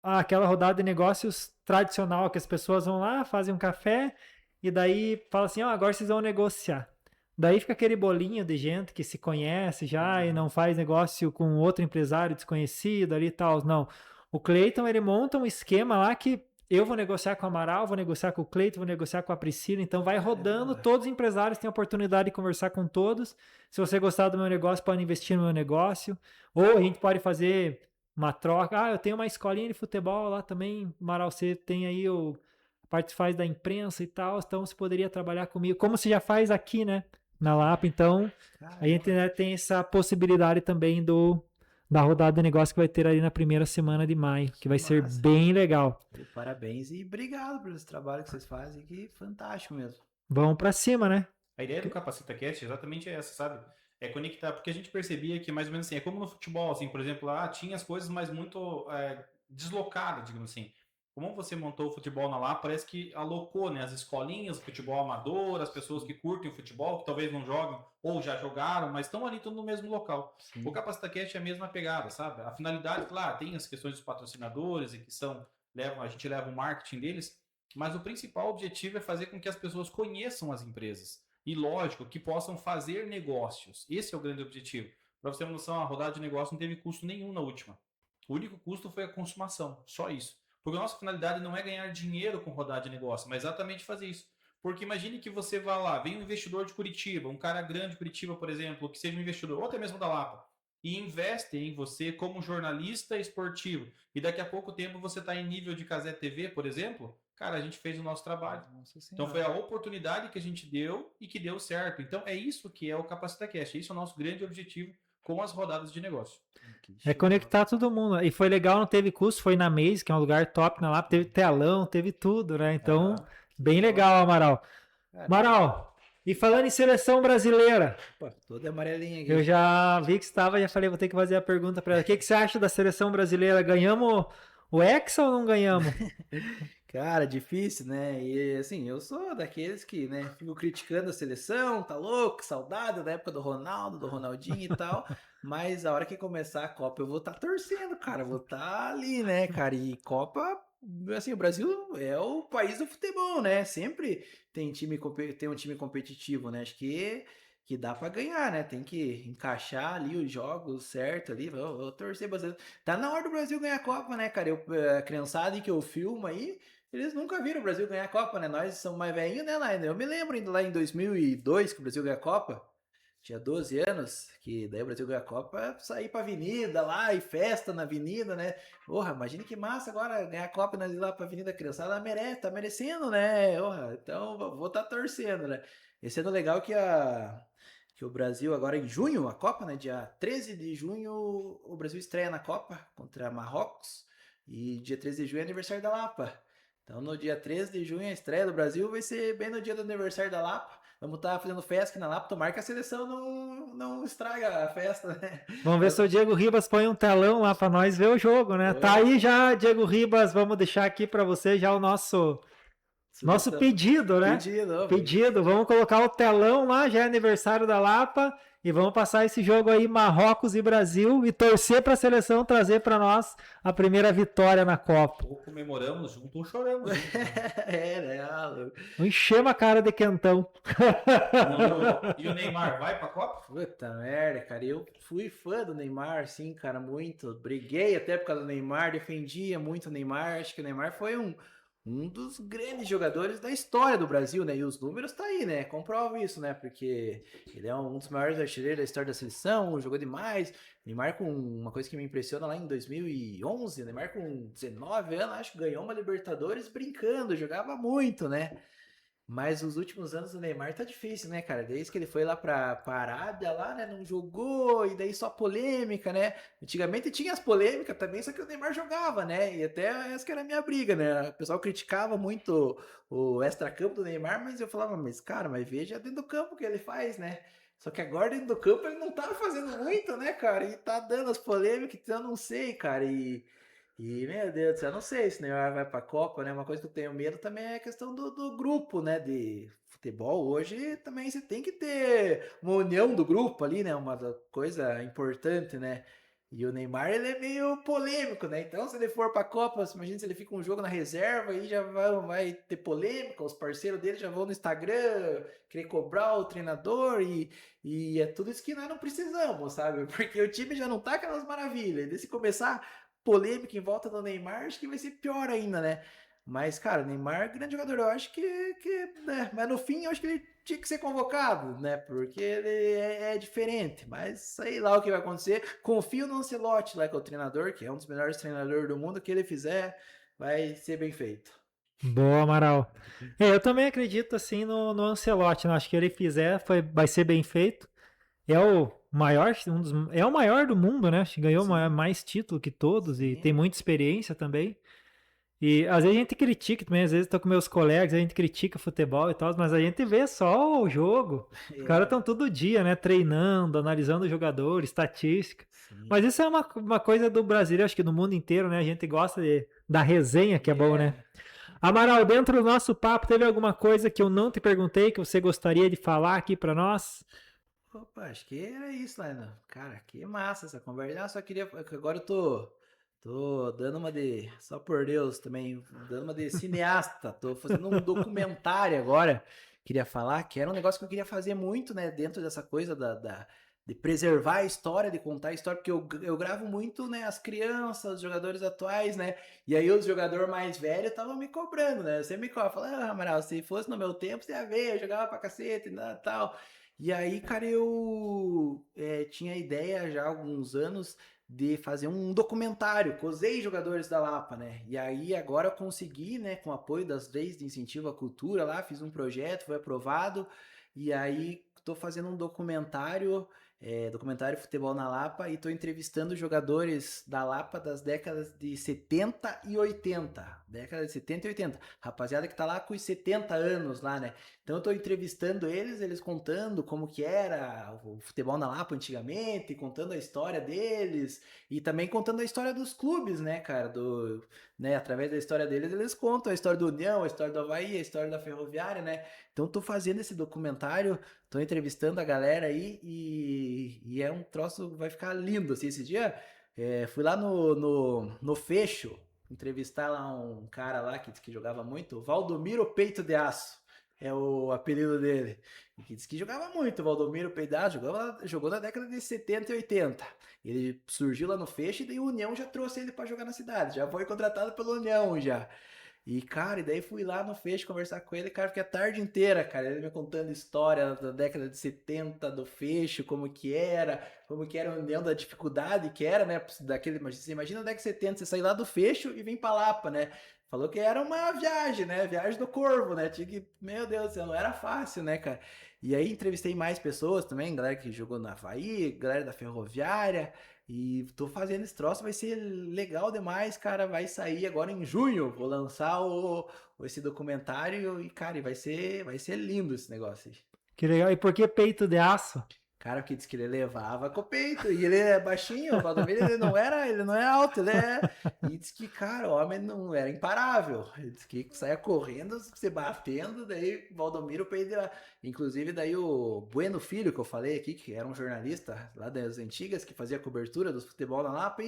aquela rodada de negócios tradicional que as pessoas vão lá, fazem um café e daí fala assim, agora vocês vão negociar. Daí fica aquele bolinho de gente que se conhece já e não faz negócio com outro empresário desconhecido ali e tal. Não. O Cleiton, ele monta um esquema lá que eu vou negociar com o Amaral, vou negociar com o Cleiton, vou negociar com a Priscila. Então vai rodando, todos os empresários têm a oportunidade de conversar com todos. Se você gostar do meu negócio, pode investir no meu negócio. Ou a gente pode fazer uma troca. Eu tenho uma escolinha de futebol lá também, Amaral, você tem aí a parte faz da imprensa e tal, então você poderia trabalhar comigo, como você já faz aqui, né, na Lapa. Então, a gente, né, tem essa possibilidade também da rodada de negócio que vai ter ali na primeira semana de maio, que vai ser bem legal. Parabéns e obrigado pelo esse trabalho que vocês fazem, que fantástico mesmo. Vamos pra cima, né? A ideia do Capacita Cast é exatamente essa, sabe? É conectar, porque a gente percebia que mais ou menos assim, é como no futebol, assim, por exemplo, tinha as coisas, mas muito deslocadas, digamos assim. Como você montou o futebol na Lapa, parece que alocou, né, as escolinhas, o futebol amador, as pessoas que curtem o futebol, que talvez não jogam ou já jogaram, mas estão ali tudo no mesmo local. Sim. O Capacita Cast é a mesma pegada, sabe? A finalidade, claro, tem as questões dos patrocinadores e que são a gente leva o marketing deles, mas o principal objetivo é fazer com que as pessoas conheçam as empresas. E lógico, que possam fazer negócios. Esse é o grande objetivo. Para você ter uma noção, a rodada de negócio não teve custo nenhum na última. O único custo foi a consumação, só isso. Porque a nossa finalidade não é ganhar dinheiro com rodada de negócio, mas exatamente fazer isso. Porque imagine que você vá lá, vem um investidor de Curitiba, um cara grande de Curitiba, por exemplo, que seja um investidor, ou até mesmo da Lapa, e investe em você como jornalista esportivo. E daqui a pouco tempo você está em nível de Cazé TV, por exemplo, cara, a gente fez o nosso trabalho. Então foi a oportunidade que a gente deu e que deu certo. Então é isso que é o CapacitaCast, isso é o nosso grande objetivo com as rodadas de negócio. É conectar todo mundo. E foi legal, não teve custo, foi na Maze, que é um lugar top na Lapa, teve telão, teve tudo, né? Então, bem legal, Amaral. Amaral, e falando em seleção brasileira, Opa, toda amarelinha aqui. eu já vi que estava, já falei, vou ter que fazer a pergunta para ela. O que você acha da seleção brasileira? Ganhamos o Hexa ou não ganhamos? Cara, difícil, né? E assim, eu sou daqueles que, né, fico criticando a seleção, tá louco, saudade da época do Ronaldo, do Ronaldinho e tal. Mas a hora que começar a Copa, eu vou estar torcendo, cara. Vou estar ali, né, cara? E Copa, assim, o Brasil é o país do futebol, né? Sempre tem um time competitivo, né? Acho que dá pra ganhar, né? Tem que encaixar ali os jogos certo ali. Vou torcer bastante. Tá na hora do Brasil ganhar a Copa, né, cara? A criançada que eu filmo aí. Eles nunca viram o Brasil ganhar a Copa, né? Nós somos mais velhinhos, né, lá? Eu me lembro ainda lá em 2002 que o Brasil ganhou a Copa. Tinha 12 anos, que daí o Brasil ganhou a Copa, sair pra avenida lá e festa na avenida, né? Porra, imagina que massa agora ganhar a Copa e nós ir lá pra avenida criançada, merece, tá merecendo, né? Porra, então vou estar torcendo, né? Esse ano legal que o Brasil agora em junho, a Copa, né? Dia 13 de junho, o Brasil estreia na Copa contra Marrocos. E dia 13 de junho é aniversário da Lapa. Então, no dia 13 de junho, a estreia do Brasil vai ser bem no dia do aniversário da Lapa. Vamos estar fazendo festa aqui na Lapa. Tomara que a seleção não estraga a festa, né? Vamos ver se o Diego Ribas põe um telão lá para nós ver o jogo, né? Tá aí já, Diego Ribas, vamos deixar aqui para você já o nosso pedido, né? Pedido. Vamos colocar o telão lá, já é aniversário da Lapa. E vamos passar esse jogo aí, Marrocos e Brasil, e torcer para a seleção trazer para nós a primeira vitória na Copa. Ou comemoramos junto ou choramos junto. Né? Enchemos a cara de quentão. E o Neymar vai para a Copa? Puta merda, cara. Eu fui fã do Neymar, sim, cara, muito. Briguei até por causa do Neymar, defendia muito o Neymar. Acho que o Neymar foi um dos grandes jogadores da história do Brasil, né? E os números tá aí, né? Comprova isso, né? Porque ele é um dos maiores artilheiros da história da seleção, jogou demais. Neymar com uma coisa que me impressiona lá em 2011, Neymar com 19 anos, acho que ganhou uma Libertadores brincando, jogava muito, né? Mas os últimos anos do Neymar tá difícil, né, cara? Desde que ele foi lá pra Arábia, lá, né? Não jogou, e daí só polêmica, né? Antigamente tinha as polêmicas também, só que o Neymar jogava, né? E até essa que era a minha briga, né? O pessoal criticava muito o extracampo do Neymar, mas eu falava, mas cara, mas veja dentro do campo o que ele faz, né? Só que agora dentro do campo ele não tá fazendo muito, né, cara? E tá dando as polêmicas, então eu não sei, cara. E, meu Deus do céu, eu não sei se o Neymar vai pra Copa, né? Uma coisa que eu tenho medo também é a questão do grupo, né? De futebol. Hoje também você tem que ter uma união do grupo ali, né? Uma coisa importante, né? E o Neymar, ele é meio polêmico, né? Então, se ele for pra Copa, imagina se ele fica um jogo na reserva, aí já vai ter polêmica, os parceiros dele já vão no Instagram querer cobrar o treinador e é tudo isso que nós não precisamos, sabe? Porque o time já não tá aquelas maravilhas. E se começar polêmica em volta do Neymar, acho que vai ser pior ainda, né? Mas, cara, o Neymar é grande jogador, eu acho que né? Mas no fim, eu acho que ele tinha que ser convocado, né? Porque ele é diferente, mas sei lá o que vai acontecer. Confio no Ancelotti lá, que é o treinador, que é um dos melhores treinadores do mundo, que ele fizer, vai ser bem feito. Boa, Amaral. Eu também acredito, assim, no Ancelotti, né? Acho que ele fizer, vai ser bem feito. É o maior, é o maior do mundo, né? Acho que ganhou mais título que todos e tem muita experiência também. E às vezes a gente critica também, às vezes tô com meus colegas, a gente critica futebol e tal, mas a gente vê só o jogo. Os caras estão todo dia, né? Treinando, analisando o jogador, estatística. Sim. Mas isso é uma coisa do Brasil, acho que do mundo inteiro, né? A gente gosta da resenha, que é bom, né? Amaral, dentro do nosso papo, teve alguma coisa que eu não te perguntei que você gostaria de falar aqui para nós? Opa, acho que era isso, Lena. Cara, que massa essa conversa. Só queria. Agora eu tô Tô dando uma de, só por Deus também, dando uma de cineasta. Tô fazendo um documentário agora. Queria falar que era um negócio que eu queria fazer muito, né? Dentro dessa coisa de preservar a história, de contar a história, porque eu gravo muito, né? As crianças, os jogadores atuais, né? E aí os jogadores mais velhos estavam me cobrando, né? Você me cobra, fala, Amaral, se fosse no meu tempo, você ia ver, eu jogava pra cacete, né, tal. E aí, cara, eu tinha ideia já há alguns anos de fazer um documentário com os ex-jogadores da Lapa, né? E aí agora eu consegui, né, com o apoio das leis de incentivo à cultura lá, fiz um projeto, foi aprovado, e aí tô fazendo um documentário, documentário Futebol na Lapa, e tô entrevistando jogadores da Lapa das décadas de 70 e 80. Década de 70 e 80. Rapaziada que tá lá com os 70 anos lá, né? Então eu tô entrevistando eles contando como que era o futebol na Lapa antigamente, contando a história deles e também contando a história dos clubes, né, cara, né, através da história deles, eles contam a história do União, a história do Avaí, a história da Ferroviária, né? Então tô fazendo esse documentário, tô entrevistando a galera aí e é um troço, vai ficar lindo, assim, esse dia fui lá no Fecho entrevistar lá um cara lá que jogava muito, Valdomiro Peito de Aço. É o apelido dele. E que disse que jogava muito, o Valdomiro Peidado, jogou na década de 70 e 80. Ele surgiu lá no Feixe e daí o União já trouxe ele para jogar na cidade. Já foi contratado pelo União já. E, cara, e daí fui lá no Feixe conversar com ele, cara, fiquei a tarde inteira, cara, ele me contando história da década de 70 do Feixe, como que era a União, da dificuldade que era, né, daquele, você imagina na década de 70, você sair lá do Fecho e vir pra Lapa, né, falou que era uma viagem, né, viagem do Corvo, né, tinha que, meu Deus do céu, não era fácil, né, cara, e aí entrevistei mais pessoas também, galera que jogou na Avaí, galera da Ferroviária, e tô fazendo esse troço, vai ser legal demais, cara. Vai sair agora em junho. Vou lançar esse documentário e, cara, vai ser lindo esse negócio aí. Que legal. E por que peito de aço? Cara, porque disse que ele levava com o peito. E ele é baixinho, o Valdomiro, ele não é alto, E disse que, cara, o homem não era imparável. Ele disse que saia correndo, se batendo, daí Valdomiro peito. Inclusive, daí o Bueno Filho, que eu falei aqui, que era um jornalista lá das antigas, que fazia cobertura do futebol na Lapa,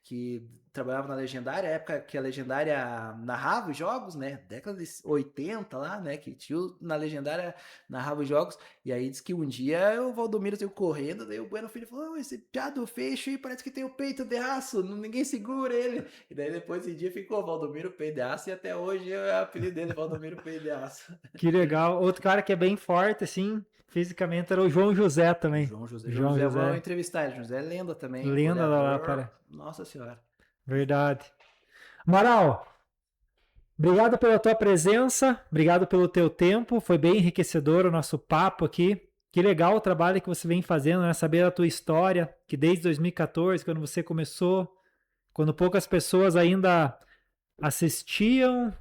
que trabalhava na Legendária, época que a Legendária narrava os jogos, né? Década de 80 lá, né? Que tio na Legendária narrava os jogos. E aí diz que um dia o Valdomiro saiu correndo, daí o Bueno Filho falou: esse piado Fecho aí parece que tem o peito de aço, ninguém segura ele. E daí depois desse dia ficou Valdomiro Peito de Aço e até hoje é o apelido dele, Valdomiro Peito de Aço. Que legal. Outro cara que é bem forte, assim, fisicamente, era o João José também. João José. Vou entrevistar ele. José é lenda também. Lenda da Lapa. Nossa senhora. Verdade. Amaral, obrigado pela tua presença, obrigado pelo teu tempo, foi bem enriquecedor o nosso papo aqui. Que legal o trabalho que você vem fazendo, né? Saber a tua história, que desde 2014, quando você começou, quando poucas pessoas ainda assistiam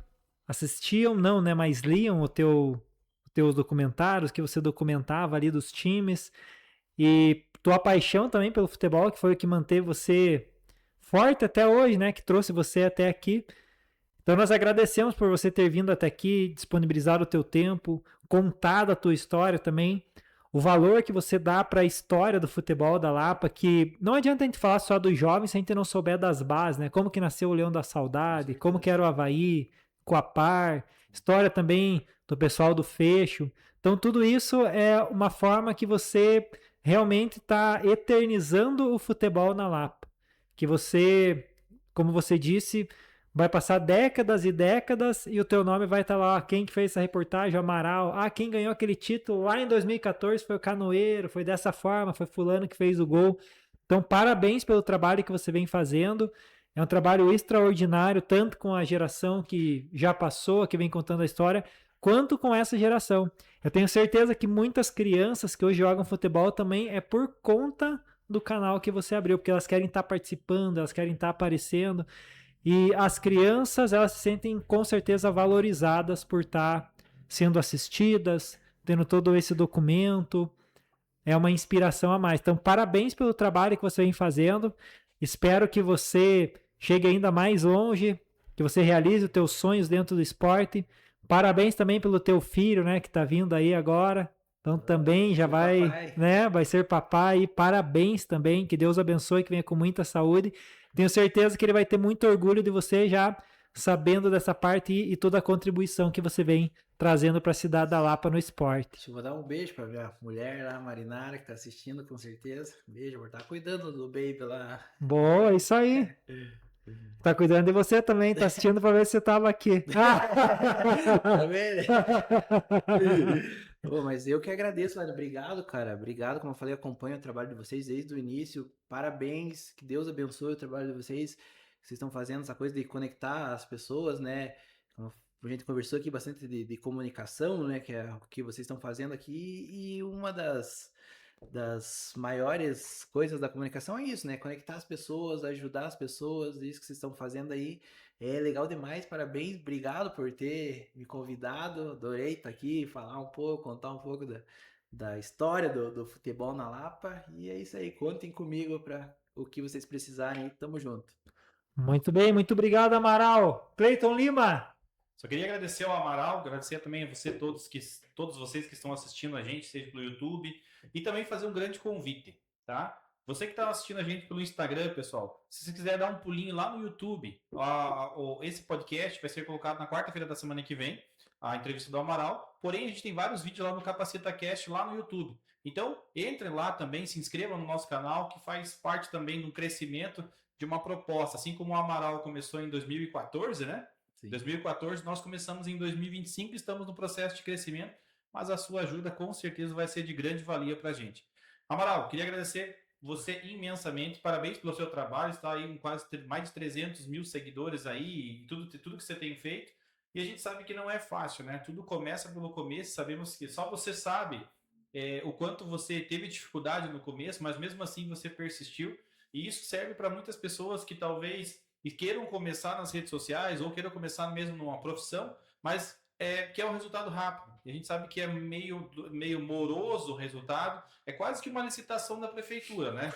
não, né? Mas liam os teus documentários, que você documentava ali dos times, e tua paixão também pelo futebol, que foi o que manteve você forte até hoje, né? Que trouxe você até aqui. Então nós agradecemos por você ter vindo até aqui, disponibilizado o teu tempo, contado a tua história também, o valor que você dá para a história do futebol da Lapa, que não adianta a gente falar só dos jovens se a gente não souber das bases, né? Como que nasceu o Leão da Saudade, como que era o Avaí, Coapar, história também do pessoal do Fecho. Então tudo isso é uma forma que você realmente está eternizando o futebol na Lapa. Que você, como você disse, vai passar décadas e décadas e o teu nome vai estar lá. Quem que fez essa reportagem? Amaral. Quem ganhou aquele título lá em 2014 foi o Canoeiro, foi dessa forma, foi fulano que fez o gol. Então, parabéns pelo trabalho que você vem fazendo. É um trabalho extraordinário, tanto com a geração que já passou, que vem contando a história, quanto com essa geração. Eu tenho certeza que muitas crianças que hoje jogam futebol também é por conta do canal que você abriu, porque elas querem estar participando, elas querem estar aparecendo. E as crianças, elas se sentem com certeza valorizadas por estar sendo assistidas, tendo todo esse documento. É uma inspiração a mais. Então, parabéns pelo trabalho que você vem fazendo. Espero que você chegue ainda mais longe, que você realize os teus sonhos dentro do esporte. Parabéns também pelo teu filho, né, que está vindo aí agora. Então também já Sou vai, papai. né? Vai ser papai e parabéns também. Que Deus abençoe, que venha com muita saúde. Tenho certeza que ele vai ter muito orgulho de você já sabendo dessa parte e toda a contribuição que você vem trazendo para a cidade da Lapa no esporte. Deixa eu mandar um beijo pra minha mulher lá, Marinara, que tá assistindo, com certeza. Beijo, vou estar cuidando do baby lá. Boa, isso aí. Tá cuidando de você também, tá assistindo para ver se você tava aqui. Tá vendo? Ô, mas eu que agradeço, velho. Obrigado, cara. Obrigado, como eu falei, acompanho o trabalho de vocês desde o início. Parabéns, que Deus abençoe o trabalho de vocês. Vocês estão fazendo essa coisa de conectar as pessoas, né? Como a gente conversou aqui bastante de comunicação, né? Que é o que vocês estão fazendo aqui. E uma das maiores coisas da comunicação é isso, né? Conectar as pessoas, ajudar as pessoas, isso que vocês estão fazendo aí. É legal demais, parabéns, obrigado por ter me convidado. Adorei estar aqui, falar um pouco, contar um pouco da história do futebol na Lapa. E é isso aí, contem comigo para o que vocês precisarem. Tamo junto. Muito bem, muito obrigado, Amaral. Cleiton Lima. Só queria agradecer ao Amaral, agradecer também a você, todos vocês que estão assistindo a gente, seja pelo YouTube, e também fazer um grande convite, tá? Você que está assistindo a gente pelo Instagram, pessoal, se você quiser dar um pulinho lá no YouTube, esse podcast vai ser colocado na quarta-feira da semana que vem, a entrevista do Amaral, porém a gente tem vários vídeos lá no CapacitaCast, lá no YouTube. Então, entrem lá também, se inscrevam no nosso canal, que faz parte também do crescimento de uma proposta, assim como o Amaral começou em 2014, né? Em 2014, nós começamos em 2025, estamos no processo de crescimento, mas a sua ajuda com certeza vai ser de grande valia para a gente. Amaral, queria agradecer você imensamente, parabéns pelo seu trabalho, está aí com quase mais de 300 mil seguidores aí, e tudo que você tem feito, e a gente sabe que não é fácil, né? Tudo começa pelo começo, sabemos que só você sabe o quanto você teve dificuldade no começo, mas mesmo assim você persistiu, e isso serve para muitas pessoas que talvez queiram começar nas redes sociais ou queiram começar mesmo numa profissão, mas que é um resultado rápido. E a gente sabe que é meio moroso o resultado, é quase que uma licitação da prefeitura, né?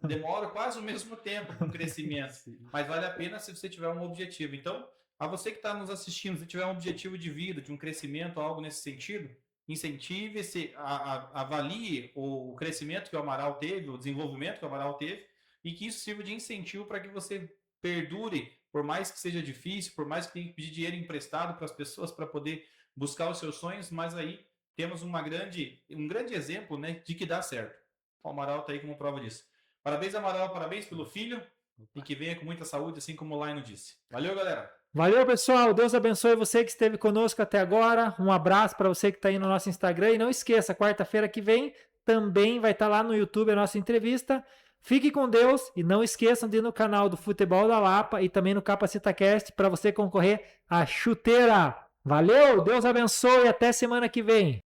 Demora quase o mesmo tempo com o crescimento, mas vale a pena se você tiver um objetivo. Então, a você que está nos assistindo, se tiver um objetivo de vida, de um crescimento, algo nesse sentido, incentive-se, avalie o crescimento que o Amaral teve, o desenvolvimento que o Amaral teve, e que isso sirva de incentivo para que você perdure, por mais que seja difícil, por mais que tenha que pedir dinheiro emprestado para as pessoas para poder buscar os seus sonhos, mas aí temos um grande exemplo, né, de que dá certo. O Amaral está aí como prova disso. Parabéns, Amaral, parabéns pelo filho e que venha com muita saúde, assim como o Laino disse. Valeu, galera! Valeu, pessoal. Deus abençoe você que esteve conosco até agora. Um abraço para você que está aí no nosso Instagram. E não esqueça, quarta-feira que vem também vai estar lá no YouTube a nossa entrevista. Fique com Deus e não esqueçam de ir no canal do Futebol da Lapa e também no CapacitaCast para você concorrer à chuteira. Valeu, Deus abençoe e até semana que vem.